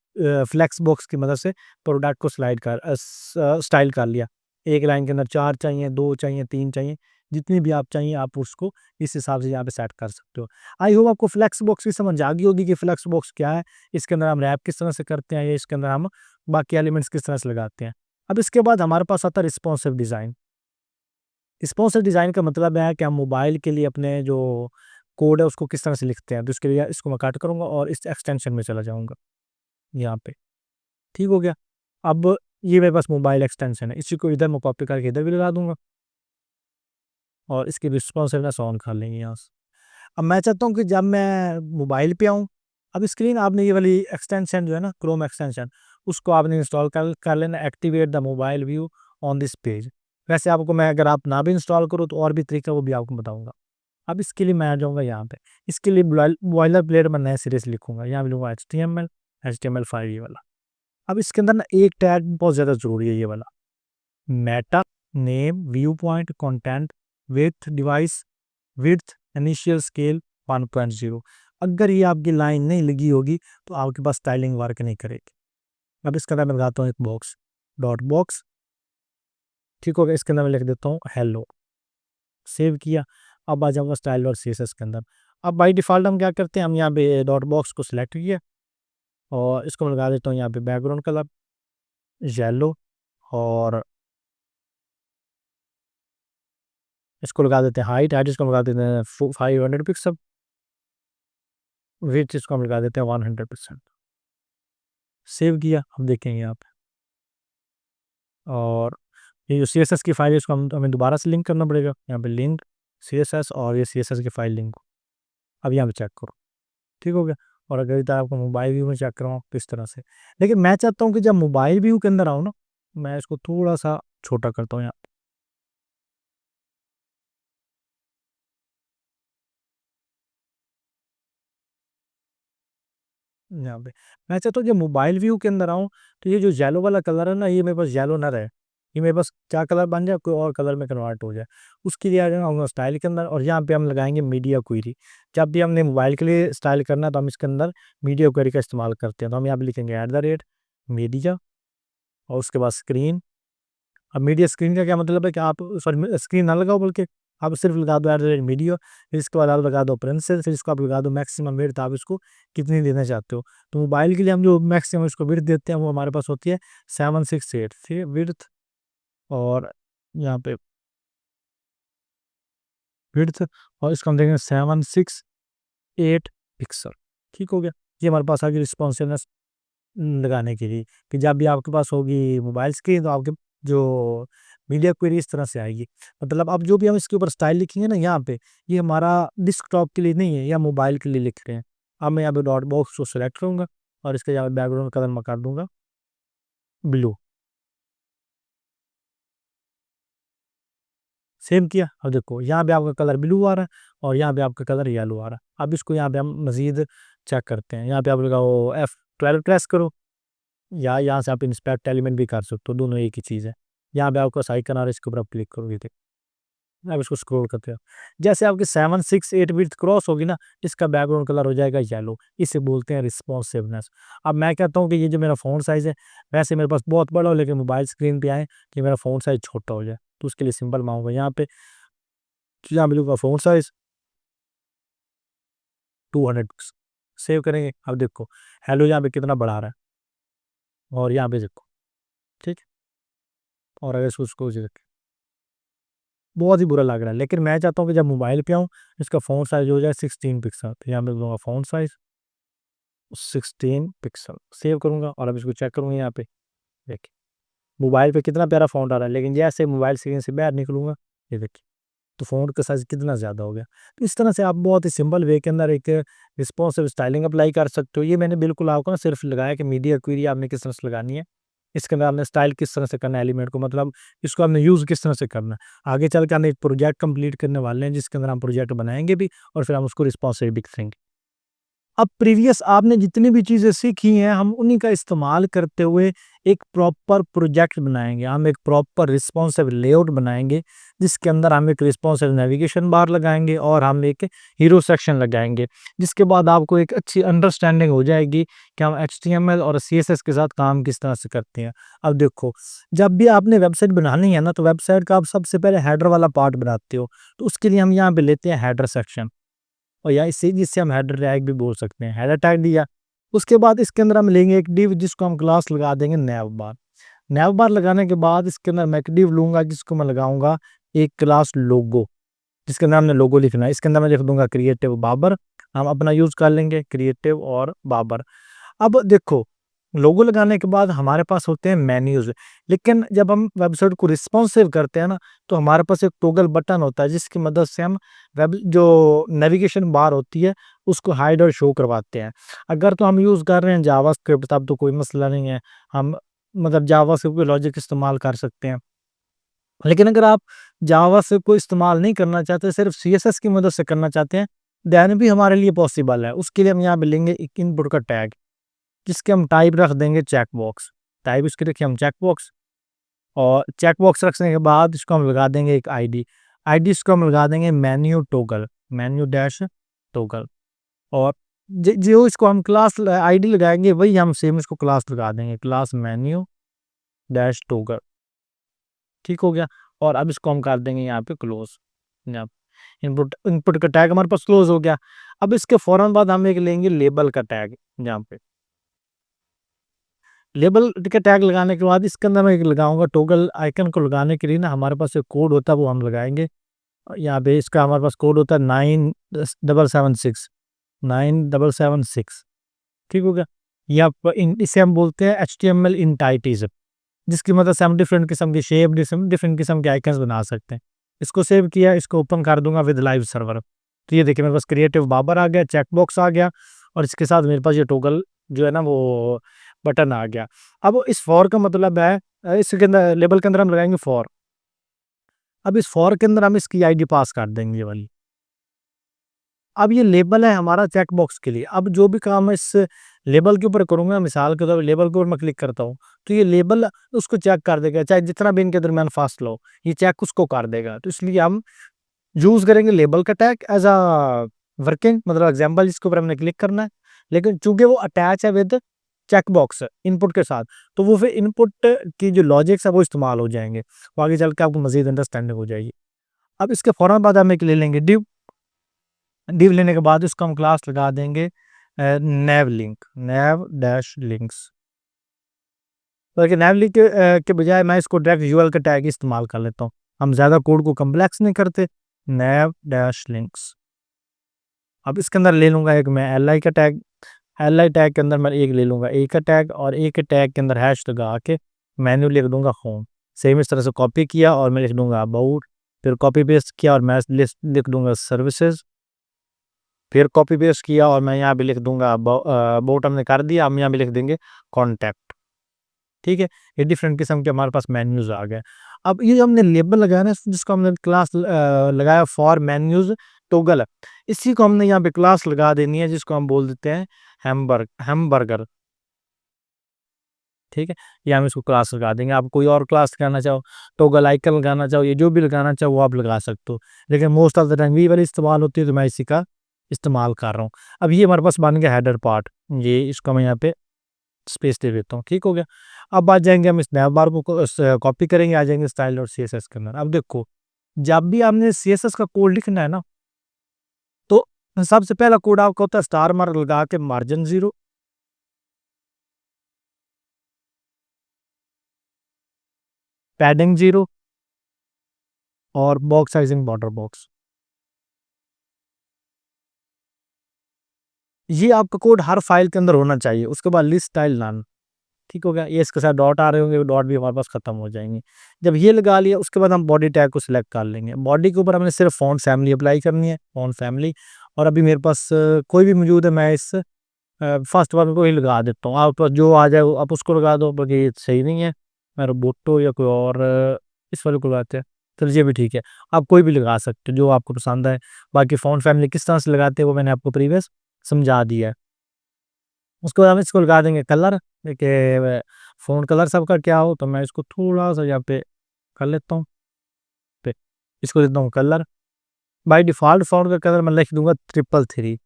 फ्लेक्स बॉक्स की मदद से प्रोडक्ट को स्टाइल कर लिया। एक लाइन के अंदर 4 चाहिए, 2 चाहिए, 3 चाहिए, जितनी भी आप चाहिए आप उसको इस हिसाब से यहाँ पे सेट कर सकते हो। आई होप आपको फ्लेक्स बॉक्स की समझ आ गई होगी कि फ्लेक्स बॉक्स क्या है, इसके अंदर हम रैप किस तरह से करते हैं या इसके अंदर हम बाकी एलिमेंट्स किस तरह से लगाते हैं। अब इसके बाद हमारे पास आता है रिस्पॉन्सिव डिज़ाइन। रिस्पॉन्सिव डिज़ाइन का मतलब है कि हम मोबाइल के लिए अपने जो कोड है उसको किस तरह से लिखते हैं, तो इसके लिए इसको मैं कट करूँगा और इस एक्सटेंशन में चला जाऊँगा, यहाँ पे, ठीक हो गया। अब ये मेरे पास मोबाइल एक्सटेंशन है, इसी को इधर मैं कॉपी करके इधर भी लगा दूँगा और इसकी रिस्पॉन्सिवनेस ऑन कर लेंगे यहाँ से। अब मैं चाहता हूँ कि जब मैं मोबाइल पे आऊँ, अब स्क्रीन आपने ये वाली एक्सटेंशन जो है ना, क्रोम एक्सटेंशन, उसको आपने इंस्टॉल कर लेना। Activate the mobile view on this page. वैसे आपको मैं, अगर आप ना भी इंस्टॉल करो तो और भी तरीका वो भी आपको बताऊंगा। अब इसके लिए मैं आ जाऊंगा यहाँ पे। इसके लिए बॉयलर प्लेट मैं नए सिरे से लिखूंगा। यहाँ पे लूंगा HTML5 ये वाला। अब इसके अंदर ना एक टैग बहुत ज़्यादा ज़रूरी है, ये वाला Meta name view point content with device width initial scale 1.0। अगर ये आपकी लाइन नहीं लगी होगी तो आपके पास स्टाइलिंग वर्क नहीं करेगी। अब इसके अंदर मैं लगाता हूँ एक बॉक्स, डॉट बॉक्स, ठीक हो गया। इसके अंदर मैं लिख देता हूँ हेलो, सेव किया। अब आ जाऊँगा स्टाइल और CSS के अंदर। अब बाई डिफ़ॉल्ट हम क्या करते हैं, हम यहाँ पे डॉट बॉक्स को सिलेक्ट किया और इसको मैं लगा देता हूँ यहाँ पे बैकग्राउंड कलर येलो, और इसको लगा देते हैं हाइट इसको लगा देते हैं 500 पिक्सल, विड्थ इसको हम लगा देते हैं 100%। सेव किया, अब देखेंगे यहाँ पे। और ये जो CSS की फाइल है इसको हमें दोबारा से लिंक करना पड़ेगा। यहाँ पे लिंक CSS और ये CSS की फाइल लिंक। अब यहाँ पे चेक करो, ठीक हो गया। और अगर इधर आपको मोबाइल व्यू में चेक कराऊँ तो इस तरह से। लेकिन मैं चाहता हूँ कि जब मोबाइल व्यू के अंदर आऊँ ना, मैं इसको थोड़ा सा छोटा करता हूँ यहाँ पे। मैं चाहता हूँ जब मोबाइल व्यू के अंदर आऊँ तो ये जो येलो वाला कलर है ना, ये मेरे पास येलो ना रहे, ये मेरे पास क्या कलर बन जाए, कोई और कलर में कन्वर्ट हो जाए। उसके लिए आ जाऊँगा स्टाइल के अंदर और यहाँ पे हम लगाएंगे मीडिया क्वेरी। जब भी हमने मोबाइल के लिए स्टाइल करना है तो हम इसके अंदर मीडिया क्वेरी का इस्तेमाल करते हैं। तो हम यहाँ पे लिखेंगे @मीडिया और उसके बाद स्क्रीन। अब मीडिया स्क्रीन का क्या मतलब है कि आप सॉरी स्क्रीन ना लगाओ, बल्कि आप सिर्फ लगा दो @मीडिया। फिर इसके बाद आप लगा दो प्रिंसेस, फिर इसको आप लगा दो मैक्सिमम विड्थ, आप इसको कितनी देना चाहते हो। तो मोबाइल के लिए हम जो मैक्सिमम इसको विड्थ देते हैं वो हमारे पास होती है 768, ठीक है विड्थ। और यहाँ पे विड्थ और इसको हम देंगे 768 पिक्सल, ठीक हो गया। ये हमारे पास आ गई रिस्पॉन्सिवनेस लगाने के लिए, कि जब भी आपके पास होगी मोबाइल स्क्रीन तो आपके जो मीडिया क्वेरी इस तरह से आएगी। मतलब अब जो भी हम इसके ऊपर स्टाइल लिखेंगे ना यहाँ पे, ये हमारा डेस्कटॉप के लिए नहीं है या मोबाइल के लिए लिख रहे हैं। अब मैं यहाँ पे डॉट बॉक्स को सिलेक्ट करूँगा और इसके यहाँ बैकग्राउंड कलर मैं कर दूंगा ब्लू। सेम किया, अब देखो यहाँ पे आपका कलर ब्लू आ रहा है और यहाँ पे आपका कलर येलो आ रहा है। अब इसको यहाँ पे हम मजीद चेक करते हैं। यहाँ पे आप लगाओ F12 प्रेस करो, या यहाँ से आप इंस्पेक्ट एलिमेंट भी कर सकते हो, दोनों एक ही चीज़ है। यहाँ पे आपका आइकन आ रहा है, इसके ऊपर आप क्लिक करोगे तो आप इसको स्क्रॉल करते हो। जैसे आपकी 768 विड्थ क्रॉस होगी ना, इसका बैकग्राउंड कलर हो जाएगा येलो। इसे बोलते हैं रिस्पॉन्सिवनेस। अब मैं कहता हूँ कि ये जो मेरा फ़ॉन्ट साइज़ है, वैसे मेरे पास बहुत बड़ा हो लेकिन मोबाइल स्क्रीन पे आए कि मेरा फ़ॉन्ट साइज़ छोटा हो जाए, तो उसके लिए सिंपल मैं आऊँगा यहाँ पे, यहाँ मिलूँगा फ़ॉन्ट साइज़ 200 सेव करेंगे। अब देखो हेलो यहाँ पे कितना बड़ा आ रहा है और यहाँ पे देखो, ठीक है। और अगर उसको बहुत ही बुरा लग रहा है, लेकिन मैं चाहता हूँ कि जब मोबाइल पे आऊँ इसका फ़ॉन्ट साइज़ हो जाए 16 पिक्सल। तो यहाँ पे दूँगा फ़ॉन्ट साइज़ 16 पिक्सल, सेव करूँगा और अब इसको चेक करूँगा यहाँ पे। देखिए मोबाइल पे कितना प्यारा फ़ॉन्ट आ रहा है, लेकिन जैसे मोबाइल स्क्रीन से बाहर निकलूँगा, ये देखिए तो फ़ॉन्ट का साइज़ कितना ज़्यादा हो गया। तो इस तरह से आप बहुत ही सिंपल वे के अंदर एक रिस्पॉन्सिव स्टाइलिंग अप्लाई कर सकते हो। ये मैंने बिल्कुल आपको ना सिर्फ लगाया कि मीडिया क्वेरी आपने किस तरह से लगानी है। इसके अंदर आपने स्टाइल किस तरह से करना है एलिमेंट को, मतलब इसको आपने यूज़ किस तरह से करना है। आगे चल के हम एक प्रोजेक्ट कंप्लीट करने वाले हैं जिसके अंदर हम प्रोजेक्ट बनाएँगे भी और फिर हम उसको रिस्पॉन्सिव भी करेंगे। अब प्रीवियस आपने जितनी भी चीज़ें सीखी हैं, हम उन्हीं का इस्तेमाल करते हुए एक प्रॉपर प्रोजेक्ट बनाएँगे। हम एक प्रॉपर रिस्पॉन्सिव लेआउट बनाएँगे, जिसके अंदर हम एक रिस्पॉन्सिव नेविगेशन बार लगाएँगे और हम एक हीरो सेक्शन लगाएँगे। जिसके बाद आपको एक अच्छी अंडरस्टैंडिंग हो जाएगी कि हम HTML और CSS के साथ काम किस तरह से करते हैं। अब देखो, जब भी आपने वेबसाइट बनानी है ना, तो वेबसाइट का आप सबसे पहले हेडर वाला पार्ट बनाते हो। तो उसके लिए हम यहाँ पे लेते हैं हेडर सेक्शन, और या इसे जिससे हम हेडर टैग भी बोल सकते हैं। हेडर टैग दिया, उसके बाद इसके अंदर हम लेंगे एक डिव जिसको हम क्लास लगा देंगे नैव बार। नैव बार लगाने के बाद इसके अंदर मैं एक डिव लूँगा जिसको मैं लगाऊँगा एक क्लास लोगो, जिसके अंदर हमने लोगो लिखना है। इसके अंदर मैं लिख दूँगा क्रिएटिव बाबर, हम अपना यूज़ कर लेंगे क्रिएटिव और बाबर। अब देखो लोगो लगाने के बाद हमारे पास होते हैं मेन्यूज़, लेकिन जब हम वेबसाइट को रिस्पॉन्सिव करते हैं ना, तो हमारे पास एक टॉगल बटन होता है जिसकी मदद से हम वेब जो नेविगेशन बार होती है, उसको हाइड और शो करवाते हैं। अगर तो हम यूज़ कर रहे हैं जावास्क्रिप्ट तब तो कोई मसला नहीं है, हम मतलब जावास्क्रिप्ट के लॉजिक इस्तेमाल कर सकते हैं। लेकिन अगर आप जावास्क्रिप्ट को इस्तेमाल नहीं करना चाहते, सिर्फ सीएसएस की मदद से करना चाहते हैं, देन भी हमारे लिए पॉसिबल है। उसके लिए हम यहाँ पे लेंगे एक इनपुट का टैग, जिसके हम टाइप रख देंगे चेकबॉक्स। टाइप इसकी रखिए हम चेकबॉक्स, और चेकबॉक्स रखने के बाद इसको हम लगा देंगे एक आईडी। आईडी इसको हम लगा देंगे menu toggle, menu dash toggle. और जो इसको हम क्लास आईडी लगाएंगे वही हम सेम इसको क्लास लगा देंगे, क्लास मेन्यू डैश टॉगल। ठीक हो गया। और अब इसको हम कर देंगे यहाँ पे क्लोज। यहाँ इनपुट इनपुट का टैग हमारे पास क्लोज हो गया। अब इसके फौरन बाद हम एक लेंगे लेबल का टैग। यहाँ पे लेबल के टैग लगाने के बाद इसके अंदर मैं एक लगाऊंगा टॉगल आइकन को लगाने के लिए ना हमारे पास एक कोड होता है, वो हम लगाएंगे। यहाँ पे इसका हमारे पास कोड होता है 9776 ठीक हो गया। यहाँ पर इसे हम बोलते हैं HTML इंटाइटीज, जिसकी मदद से हम डिफरेंट किस्म की शेप, डिफरेंट किस्म के आइकन्स बना सकते हैं। इसको सेव किया, इसको ओपन कर दूंगा विद लाइव सर्वर। तो ये देखिए मेरे पास क्रिएटिव बाबर आ गया, चेकबॉक्स आ गया, और इसके साथ मेरे पास ये टॉगल जो है ना वो बटन आ गया। अब इस फॉर का मतलब है इसके अंदर लेबल के अंदर हम लगाएंगे फॉर। अब इस फॉर के अंदर हम इसकी आईडी पास कर देंगे ये वाली। अब ये लेबल है हमारा चेकबॉक्स के लिए। अब जो भी काम मैं इस लेबल के ऊपर करूँगा, मिसाल के तौर पे लेबल के ऊपर मैं क्लिक करता हूँ, तो ये लेबल उसको चेक कर देगा, चाहे जितना भी इनके दरमियान फासला हो, ये चेक उसको कर देगा। तो इसलिए हम यूज़ करेंगे लेबल का टैग एज़ अ वर्किंग, मतलब एग्जांपल जिसके ऊपर हमने क्लिक करना है। लेकिन चूँकि वो अटैच है विद चेकबॉक्स इनपुट के साथ, तो वो फिर इनपुट की जो लॉजिक्स है वो इस्तेमाल हो जाएँगे। वो आगे चल के आपको मज़ीद अंडरस्टैंडिंग हो जाएगी। अब इसके फ़ौरन बाद हम एक ले लेंगे डिव। डिव लेने के बाद इसको हम क्लास लगा देंगे नैव लिंक, नैव डैश लिंक्स। बल्कि नैव लिंक के बजाय मैं इसको डायरेक्ट यूआरएल का टैग इस्तेमाल कर लेता हूँ। हम ज़्यादा कोड को कॉम्प्लेक्स नहीं करते। नैव डैश लिंक्स। अब इसके अंदर ले लूँगा एक मैं एलआई का टैग। एलआई टैग के अंदर मैं एक ले लूँगा ए का टैग, और ए के टैग के अंदर हैश लगा के मैन्यू लिख दूँगा होम। सेम इस तरह से कॉपी किया और मैं लिख दूँगा अबाउट, फिर कॉपी पेस्ट किया और मैं लिस्ट लिख दूँगा सर्विसेज, फिर कॉपी पेस्ट किया और मैं यहाँ पे लिख दूँगा अबाउट हमने कर दिया, हम यहाँ पे लिख देंगे कॉन्टैक्ट। ठीक है? ये डिफरेंट किस्म के हमारे पास मेन्यूज़ आ गए। अब ये जो हमने लेबल लगाया ना जिसको हमने क्लास लगाया फॉर मेन्यूज़ टॉगल, इसी को हमने यहाँ पे क्लास लगा देनी है जिसको हम बोल देते हैं हैमबर्गर। ठीक है? ये हम इसको क्लास लगा देंगे। आप कोई और क्लास लगाना चाहो, टॉगल आइकन लगाना चाहो, ये जो भी लगाना चाहो वो आप लगा सकते हो। लेकिन मोस्ट ऑफ द टाइम ये वाली इस्तेमाल होती है, तो मैं इसी का इस्तेमाल कर रहा हूँ। अब ये हमारे पास बन गया हेडर पार्ट, ये इसको मैं यहाँ पे स्पेस दे देता हूँ। ठीक हो गया। अब आ जाएँगे हम इस नैव बार को कॉपी करेंगे, आ जाएँगे स्टाइल डॉट सीएसएस के अंदर। अब देखो, जब भी आपने सीएसएस का कोड लिखना है ना, तो सबसे पहला कोड आपका होता है स्टार मार्क लगा के मार्जिन 0, पैडिंग 0 और बॉक्स साइजिंग बॉर्डर बॉक्स। ये आपका कोड हर फाइल के अंदर होना चाहिए। उसके बाद लिस्ट स्टाइल नन। ठीक हो गया। ये इसके साथ डॉट आ रहे होंगे, डॉट भी हमारे पास खत्म हो जाएंगे। जब ये लगा लिया उसके बाद हम बॉडी टैग को सिलेक्ट कर लेंगे। बॉडी के ऊपर हमने सिर्फ फॉन्ट फैमिली अप्लाई करनी है, फॉन्ट फैमिली। और अभी मेरे पास कोई भी मौजूद है, मैं इस फर्स्ट वाले को ही लगा देता हूँ। आप जो आ जाए आप उसको लगा दो, बल्कि ये सही नहीं है। मैं रोबोटो या कोई और इस वाले को लगाते हैं। चलिए ये भी ठीक है। आप कोई भी लगा सकते हो जो आपको पसंद है। बाकी फॉन्ट फैमिली किस तरह से लगाते हैं वो मैंने आपको प्रीवियस समझा दिया है। उसके बाद हम इसको लगा देंगे कलर। देखिए फ़ॉन्ट कलर सबका क्या हो, तो मैं इसको थोड़ा-सा यहाँ पे कर लेता हूँ। पे इसको देता हूँ कलर। बाय डिफ़ॉल्ट फ़ॉन्ट का कलर मैं लिख दूँगा 333।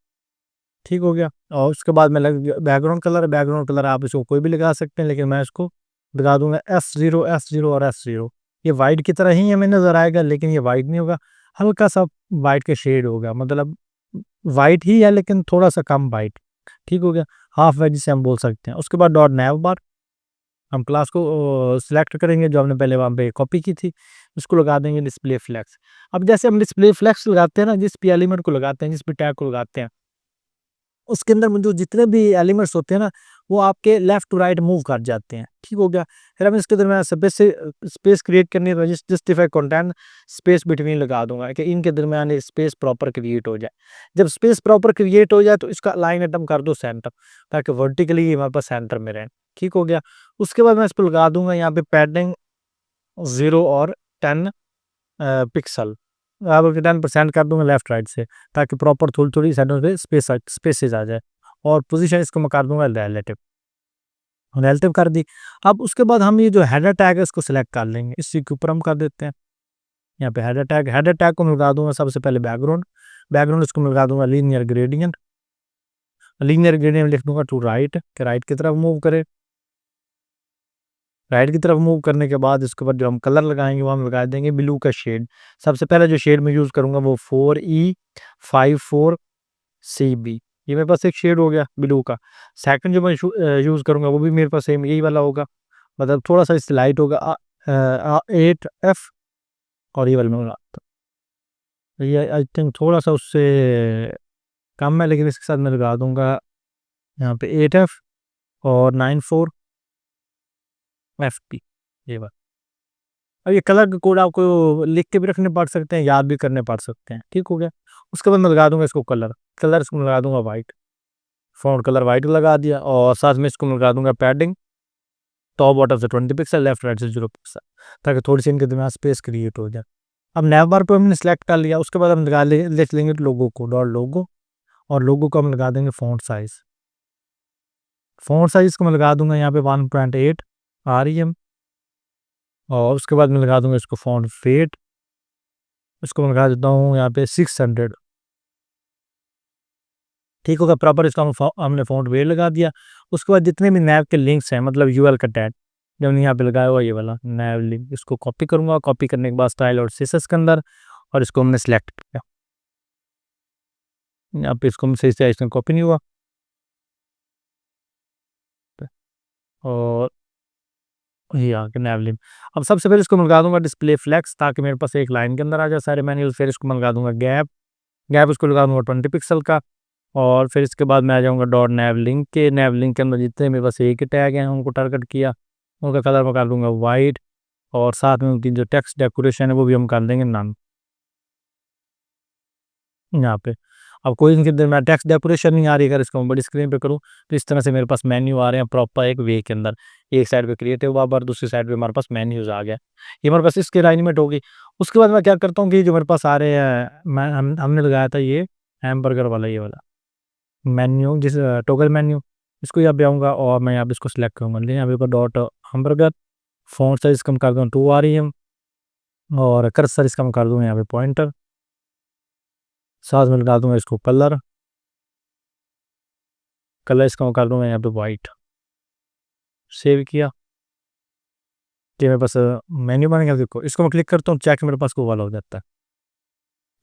ठीक हो गया। और उसके बाद मैं लग बैकग्राउंड कलर आप इसको कोई भी लगा सकते हैं, लेकिन मैं इसको लगा दूँगा S0 और S0। ये वाइट की तरह ही हमें नज़र आएगा, लेकिन ये वाइट नहीं होगा, हल्का-सा वाइट के शेड होगा। मतलब वाइट ही है लेकिन थोड़ा-सा कम वाइट। ठीक हो गया। हाफ वाइट जिसे हम बोल सकते हैं। उसके बाद डॉट नैव बार, हम क्लास को सिलेक्ट करेंगे जो हमने पहले वहाँ पे कॉपी की थी, उसको लगा देंगे डिस्प्ले फ्लेक्स। अब जैसे हम डिस्प्ले फ्लेक्स लगाते हैं ना, जिस भी एलिमेंट को लगाते हैं, जिस भी टैग को लगाते हैं, उसके अंदर में जो जितने भी एलिमेंट्स होते हैं ना, वो आपके लेफ्ट टू राइट मूव कर जाते हैं, ठीक हो गया। फिर हम इसके दरमियान स्पेस से स्पेस क्रिएट करनी है, जस्टिफाई कंटेंट स्पेस बिटवीन लगा दूंगा कि इनके दरमियान एक स्पेस प्रॉपर क्रिएट हो जाए। जब स्पेस प्रॉपर क्रिएट हो जाए तो इसका लाइन आइटम कर दो सेंटर, ताकि वर्टिकली हमारे पास सेंटर में रहे, ठीक हो गया। उसके बाद मैं इस पर लगा दूंगा यहाँ पे पैडिंग 0 और 10 पिक्सल, आप 10% कर दूंगा लेफ्ट राइट से, ताकि प्रॉपर थोड़ी थोड़ी साइडों पे स्पेसेस आ जाए। और पोजीशन इसको मैं कर दूंगा रिलेटिव, रिलेटिव कर दी। अब उसके बाद हम ये जो हेडर टैग है इसको सिलेक्ट कर लेंगे, इसी के ऊपर हम कर देते हैं यहाँ पे हेडर टैग को मैं लगा दूंगा सबसे पहले बैकग्राउंड, बैकग्राउंड इसको मैं लगा दूंगा लीनियर ग्रेडियंट, लीनियर ग्रेडियंट लिख दूंगा टू राइट, कि राइट की तरफ मूव करे। राइट की तरफ मूव करने के बाद इसके बाद जो हम कलर लगाएंगे वो हम लगा देंगे ब्लू का शेड। सबसे पहले जो शेड मैं यूज़ करूंगा वो 4E54CB, ये मेरे पास एक शेड हो गया ब्लू का। सेकंड जो मैं यूज़ करूंगा वो भी मेरे पास सेम यही वाला होगा, मतलब थोड़ा सा इससे लाइट होगा 8F, और ये वाला मैं लगाता हूँ, ये आई थिंक थोड़ा सा उससे कम है, लेकिन इसके साथ मैं लगा दूंगा यहाँ पे 8F और 94FP, ये बात। अब ये कलर का कोड आपको लिख के भी रखने पड़ सकते हैं, याद भी करने पड़ सकते हैं, ठीक हो गया। उसके बाद मैं लगा दूंगा इसको कलर, कलर इसको लगा दूंगा वाइट, फ़ॉन्ट कलर वाइट लगा दिया। और साथ में इसको लगा दूंगा पैडिंग टॉप बॉटम से 20 पिक्सल, लेफ्ट राइट से 0 पिक्सल, ताकि थोड़ी सी इनके दरमियान स्पेस क्रिएट हो जाए। अब नैव बार पे हमने सेलेक्ट कर लिया, उसके बाद हम लिख लेंगे लोगो को, डॉट लोगो, और लोगो को हम लगा देंगे फ़ॉन्ट साइज़, फ़ॉन्ट साइज़ को मैं लगा दूंगा यहाँ पे 1.8 REM। और उसके बाद मैं लगा दूंगा इसको फ़ॉन्ट वेट, इसको मैं लगा देता हूँ यहाँ पे 600, ठीक होगा प्रॉपर। इसका हमने फ़ॉन्ट वेट लगा दिया। उसके बाद जितने भी नैव के लिंक्स हैं, मतलब यूआरएल का टैग जो हमने यहाँ पे लगाया हुआ ये वाला नैव लिंक, इसको कॉपी करूँगा, कॉपी करने के बाद स्टाइल और सीएसएस के अंदर, और इसको हमने सेलेक्ट किया, यहाँ पे इसको सही से इसमें कॉपी नहीं हुआ। और ये आ गया नैव लिंक। अब सबसे पहले इसको मैं लगा दूंगा डिस्प्ले फ्लेक्स, ताकि मेरे पास एक लाइन के अंदर आ जाए सारे मैनुअल। फिर इसको मैं लगा दूंगा गैप, गैप इसको लगा दूंगा 20 पिक्सल का। और फिर इसके बाद मैं आ जाऊँगा डॉट नैव लिंक के, नैव लिंक के अंदर जितने मेरे पास एक ही टैग हैं उनको टारगेट किया, उनका कलर मैं कर दूंगा वाइट, और साथ में उनकी जो टेक्स्ट डेकोरेशन है वो भी हम कर देंगे नन यहाँ पे। अब कोई इनके अंदर मैं टेक्स्ट डेकोरेशन नहीं आ रही, अगर इसको मैं बड़ी स्क्रीन पे करूँ तो इस तरह से मेरे पास मेन्यू आ रहे हैं प्रॉपर एक वे के अंदर, एक साइड पे क्रिएटिव बार, दूसरी साइड पे हमारे पास मेन्यूज आ गया, ये हमारे पास इसकी अलाइनमेंट होगी। उसके बाद मैं क्या करता हूँ कि जो मेरे पास आ रहे हैं, हमने लगाया था ये हैमबर्गर वाला, ये वाला मेन्यू जिस टॉगल मेन्यू, इसको यहाँ पे आऊँगा और मैं यहाँ पे इसको सिलेक्ट करूँगा, लेकिन यहाँ पे ऊपर डॉट हैमबर्गर, फ़ॉन्ट साइज़ कम कर दूँ 2 REM, और कर्सर इसका मैं कर दूँगा यहाँ पे पॉइंटर, साथ में लगा दूँगा इसको कलर, कलर इसका मैं कर दूँगा यहाँ पे वाइट। सेव किया, ये मेरे पास मेन्यू बन गया। देखो इसको मैं क्लिक करता हूँ, चेक मेरे पास वो वाला हो जाता है।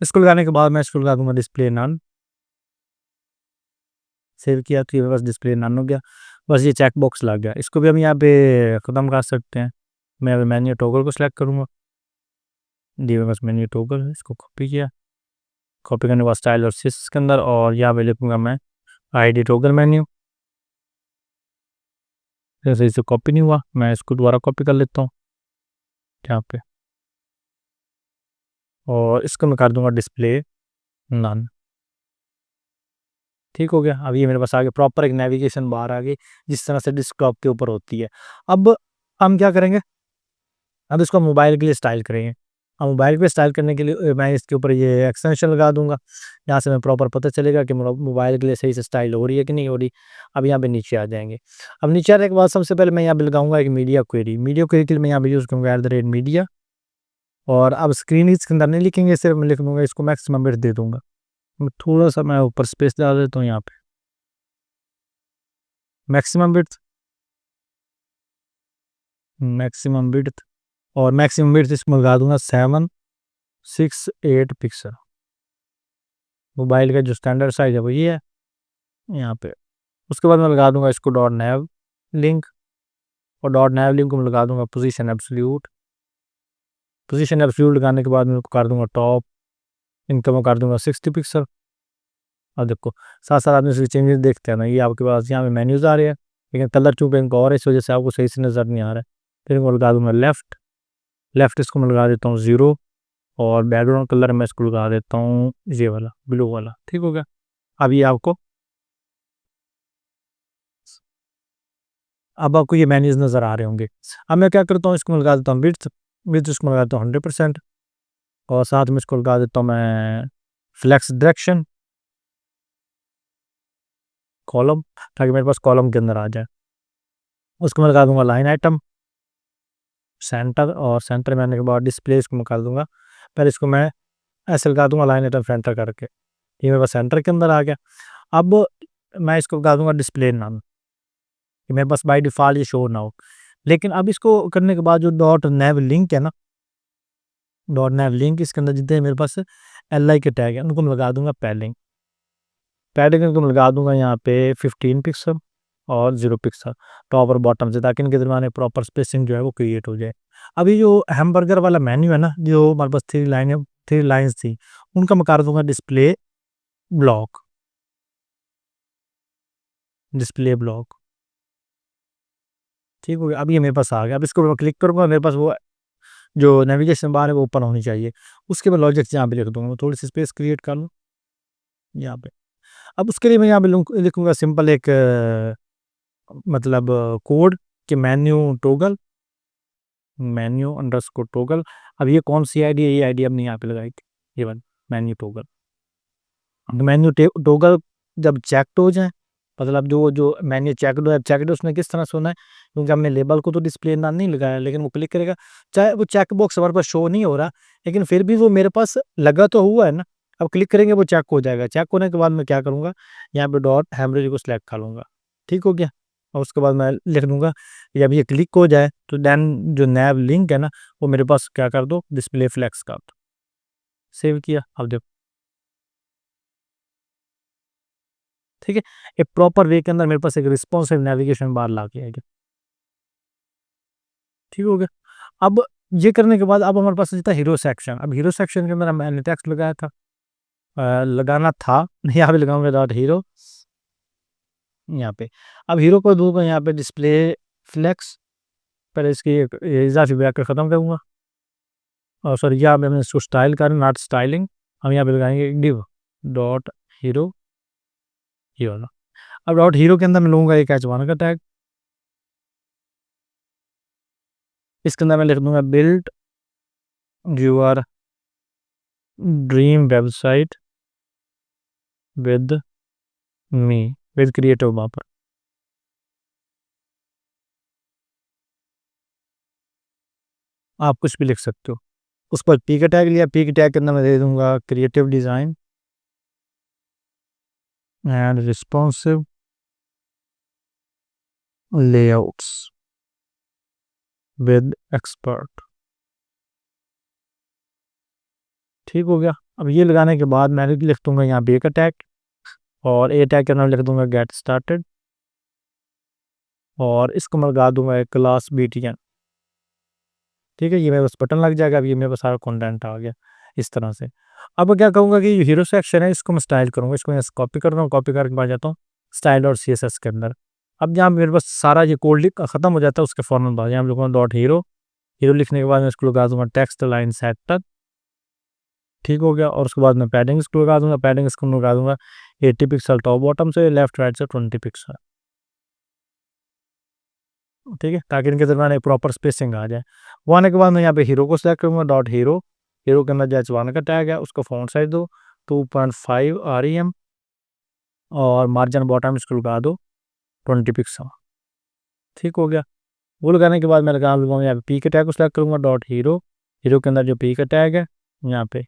इसको लगाने के बाद मैं इसको लगा दूँगा डिस्प्ले नन, सेव किया तो ये मेरे पास डिस्प्ले नन हो गया, बस ये चेक बॉक्स लग गया। इसको भी हम यहाँ पे ख़त्म कर सकते हैं। मैं मेन्यू टॉगल को सिलेक्ट करूँगा, ये मेरे पास मेन्यू टॉगल है, इसको कॉपी किया, कॉपी करने के बाद स्टाइल और सीएसएस के अंदर, और यहाँ पे लिखूँगा मैं आईडी टॉगल मेन्यू। जैसे इसे कॉपी नहीं हुआ, मैं इसको दोबारा कॉपी कर लेता हूँ यहाँ पे, और इसको मैं कर दूँगा डिस्प्ले नन, ठीक हो गया। अब ये मेरे पास आ गया प्रॉपर एक नेविगेशन बार आ गई, जिस तरह से डेस्कटॉप के ऊपर होती है। अब हम क्या करेंगे, अब इसको मोबाइल के लिए स्टाइल करेंगे। अब मोबाइल पे स्टाइल करने के लिए मैं इसके ऊपर ये एक्सटेंशन लगा दूंगा, यहाँ से मैं प्रॉपर पता चलेगा कि मोबाइल के लिए सही से स्टाइल हो रही है कि नहीं हो रही। अब यहाँ पे नीचे आ जाएंगे। अब नीचे आने के बाद सबसे पहले मैं यहाँ पे लगाऊंगा एक मीडिया क्वेरी, मीडिया क्वेरी के लिए मैं यहाँ पे यूज़ करूँगा @media। और अब स्क्रीन इसके अंदर नहीं लिखेंगे, सिर्फ मैं लिख दूंगा इसको मैक्सिमम बिट दे दूंगा। थोड़ा सा मैं ऊपर स्पेस डाल देता हूँ यहाँ पे, मैक्सिमम बिट, मैक्सिमम बिट, और मैक्सिमम बिट इसमें लगा दूंगा 768 पिक्सल। मोबाइल का जो स्टैंडर्ड साइज है वो ये है यहाँ पे। उसके बाद मैं लगा दूंगा इसको डॉट नैव लिंक, और डॉट नैव लिंक को मैं लगा दूंगा पोजीशन एब्सोल्यूट, पोजीशन एब्सोल्यूट लगाने के बाद मैं कर दूंगा टॉप, इनका मैं कर दूंगा 60 पिक्सल, अब देखो साथ साथ आपने इसके चेंजेस देखते हैं ना, ये आपके पास यहाँ पे मेन्यूज आ रहे हैं, लेकिन कलर चूंकि इनका और है इस वजह से आपको सही से नज़र नहीं आ रहा है। फिर इनको लगा दूंगा लेफ्ट, लेफ्ट इसको मैं लगा देता हूँ 0, और बैकग्राउंड कलर मैं इसको लगा देता हूँ ये वाला ब्लू वाला। ठीक हो गया। अब आपको ये मेन्यूज नज़र आ रहे होंगे। अब मैं क्या करता हूँ, इसको मैं लगा देता हूँ विड्थ, विड्थ इसको मैं लगा देता हूँ 100%, और साथ में इसको लगा देता हूँ मैं फ्लेक्स डायरेक्शन कॉलम, ताकि मेरे पास कॉलम के अंदर आ जाए। उसको मैं लगा दूंगा लाइन आइटम सेंटर, और सेंटर में आने के बाद डिस्प्ले इसको मैं कर दूंगा, पहले इसको मैं ऐसे लगा दूंगा लाइन आइटम सेंटर करके, ये मेरे पास सेंटर के अंदर आ गया। अब मैं इसको लगा दूंगा डिस्प्ले नाम, कि मेरे पास बाय डिफ़ॉल्ट ये शो ना हो। लेकिन अब इसको करने के बाद जो डॉट नेव लिंक है ना, डॉट नेव लिंक इसके अंदर जितने मेरे पास एल के टैग हैं उनको मैं लगा दूंगा पैडिंग, पैडिंग को मैं लगा दूंगा यहाँ पे 15 पिक्सल और 0 पिक्सल टॉप और बॉटम से, ताकि इनके दरमियान प्रॉपर स्पेसिंग जो है वो क्रिएट हो जाए। अभी जो हैमबर्गर वाला मेन्यू है ना, जो हमारे पास थ्री लाइन्स थी, उनका मैं कर दूंगा डिस्प्ले ब्लॉक, डिस्प्ले ब्लॉक। ठीक हो गया। अब ये मेरे पास आ गया। अब इसको मैं क्लिक करूंगा, मेरे पास वो जो नेविगेशन बार है वो ओपन होनी चाहिए। उसके मैं लॉजिक यहाँ पे लिख दूंगा, मैं थोड़ी सी स्पेस क्रिएट कर लूँ यहाँ पे। अब उसके लिए मैं यहाँ पे लिखूंगा सिंपल एक मतलब कोड कि मेन्यू अंडरस्कोर टोगल। अब ये कौन सी आईडी है, ये आईडी हमने यहाँ पे लगाई थी, ये वाली मेन्यू टोगल। मेन्यू टोगल जब चेक्ड हो जाए, मतलब जो जो मेन्यू चेक्ड उसने किस तरह सुना है, क्योंकि हमने लेबल को तो डिस्प्ले ना नहीं लगाया, लेकिन वो क्लिक करेगा, चाहे वो चेक बॉक्स हमारे पास शो नहीं हो रहा, लेकिन फिर भी वो मेरे पास लगा तो हुआ है ना। अब क्लिक करेंगे वो चेक हो जाएगा। चेक होने के बाद मैं क्या करूँगा, यहाँ पे डॉट हैमरेज को सिलेक्ट कर लूँगा। ठीक हो गया। और उसके बाद मैं लिख दूंगा, जब ये क्लिक हो जाए तो देन जो नैब लिंक है ना, वो मेरे पास क्या कर दो, डिस्प्ले फ्लेक्स कर दो। सेव किया। अब देखो ठीक है, एक प्रॉपर वे के अंदर मेरे पास एक रिस्पॉन्सिव नेविगेशन बार ला के आएगा। ठीक हो गया। अब ये करने के बाद अब हमारे पास था हीरो सेक्शन। अब हीरो सेक्शन के अंदर मैंने टेक्स्ट लगाया था, लगाना था यहाँ पे लगाऊंगा डॉट हीरो यहाँ पे। अब हीरो को दूंगा यहाँ पे डिस्प्ले फ्लेक्स, पहले इसकी इजाफी ब्रैकेट ख़त्म करूँगा, और सॉरी यहाँ पे मैंने इसको स्टाइल कर नॉट स्टाइलिंग, हम यहाँ पे लगाएंगे डिव डॉट हीरो, ये वाला। अब डॉट हीरो के अंदर मैं लूँगा एक H1 का टैग, इसके अंदर मैं लिख दूंगा build your dream website with me, with creative मापर। आप कुछ भी लिख सकते हो। उस पर पी का टैग लिया, पी के टैग के अंदर मैं दे दूंगा creative design and responsive layouts with expert. ठीक हो गया। अब ये लगाने के बाद मैं लिख दूंगा यहाँ बी का टैग, और ए टैग के अंदर लिख दूंगा गेट स्टार्टेड, और इसको मैं लगा दूंगा एक क्लास BTN। ठीक है, ये मेरे पास बटन लग जाएगा। अब ये मेरे पास सारा कंटेंट आ गया इस तरह से। अब क्या कहूँगा कि हीरो सेक्शन है, इसको मैं स्टाइल करूँगा, इसको मैं कॉपी कर रहा हूँ, कॉपी करके बाद जाता हूँ स्टाइल और CSS के अंदर। अब जहाँ मेरे पास सारा ये कोड लिख ख़त्म हो जाता है, उसके फ़ौरन बाद यहाँ लिखूँगा डॉट हीरो, हीरो लिखने के बाद मैं इसको लगा दूंगा टेक्स्ट लाइन सेट तक। ठीक हो गया। और उसके बाद मैं पैडिंग इसको लगा दूंगा, पैडिंग इसको लगा दूंगा 80 पिक्सल टॉप बॉटम से, लेफ्ट राइट से 20 पिक्सल। ठीक है, ताकि इनके दरमियान एक प्रॉपर स्पेसिंग आ जाए। वो आने के बाद मैं यहाँ पे हीरो को सेलेक्ट करूँगा डॉट हीरो, हीरो के अंदर जो H1 का टैग है उसको फॉन्ट साइज दो 2.5 REM, और मार्जिन बॉटम इसको लगा दो 20 पिक्सल। ठीक हो गया। वो लगाने के बाद मैं लगाऊंगा यहाँ पे पी के टैग को सेलेक्ट करूँगा डॉट हीरो, हीरो के अंदर जो पी का टैग है यहाँ पे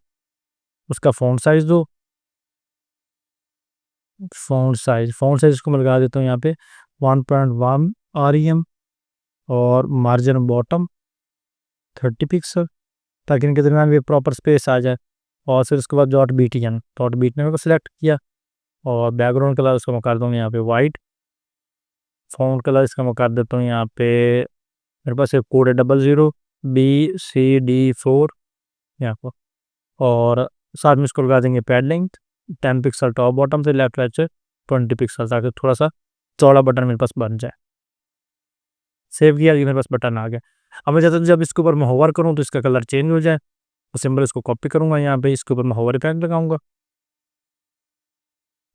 उसका फॉन्ट साइज दो, फॉन्ट साइज इसको मैं लगा देता हूँ यहाँ पे 1.1 REM, और मार्जिन बॉटम 30 पिक्सल, ताकि इनके दरमियान भी प्रॉपर स्पेस आ जाए। और फिर उसके बाद डॉट BTN को सिलेक्ट किया, और बैकग्राउंड कलर उसका मैं कर दूँगा यहाँ पे वाइट, फ़ॉन्ट कलर इसका मैं कर देता हूँ यहाँ पे, मेरे पास एक कोड है 00BCD4 यहाँ पर, और साथ में इसको लगा देंगे pad length 10 pixel top bottom से, लेफ्ट राइट से 20 पिक्सल, ताकि थोड़ा सा चौड़ा बटन मेरे पास बन जाए। सेव किया, ये मेरे पास बटन आ गया। अब मैं चाहता हूँ जब इसके ऊपर मैं होवर करूँ तो इसका कलर चेंज हो जाए, तो सिंपल इसको कॉपी करूँगा, यहाँ पे इसके ऊपर मैं होवर इफेक्ट लगाऊंगा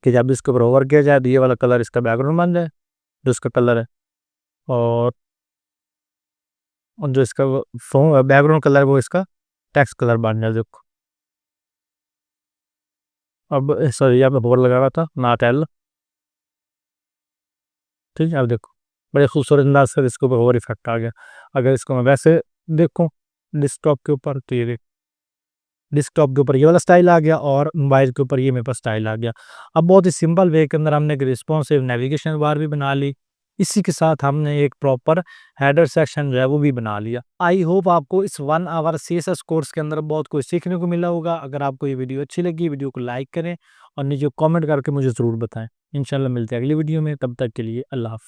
कि जब इसके ऊपर होवर किया जाए तो ये वाला कलर इसका बैकग्राउंड बन जाए, जो इसका कलर है। और जो इसका बैकग्राउंड कलर है वो इसका टेक्स्ट कलर बन जाए। देखो अब सॉरी, यहाँ पे होवर लगा हुआ था, नॉट एल। ठीक है, अब देखो बड़े खूबसूरत अंदाज से इसके ऊपर होवर इफेक्ट आ गया। अगर इसको मैं वैसे देखूँ डेस्कटॉप के ऊपर, तो ये डेस्कटॉप के ऊपर ये वाला स्टाइल आ गया और मोबाइल के ऊपर ये मेरे पास स्टाइल आ गया। अब बहुत ही सिंपल वे के अंदर हमने एक रिस्पॉन्सिव नेविगेशन बार भी बना ली, इसी के साथ हमने एक प्रॉपर हेडर सेक्शन जो है वो भी बना लिया। आई होप आपको इस 1 आवर CSS कोर्स के अंदर बहुत कुछ सीखने को मिला होगा। अगर आपको ये वीडियो अच्छी लगी, वीडियो को लाइक करें और नीचे कमेंट करके मुझे ज़रूर बताएं। इंशाल्लाह मिलते हैं अगली वीडियो में, तब तक के लिए अल्लाह हाफ़िज़।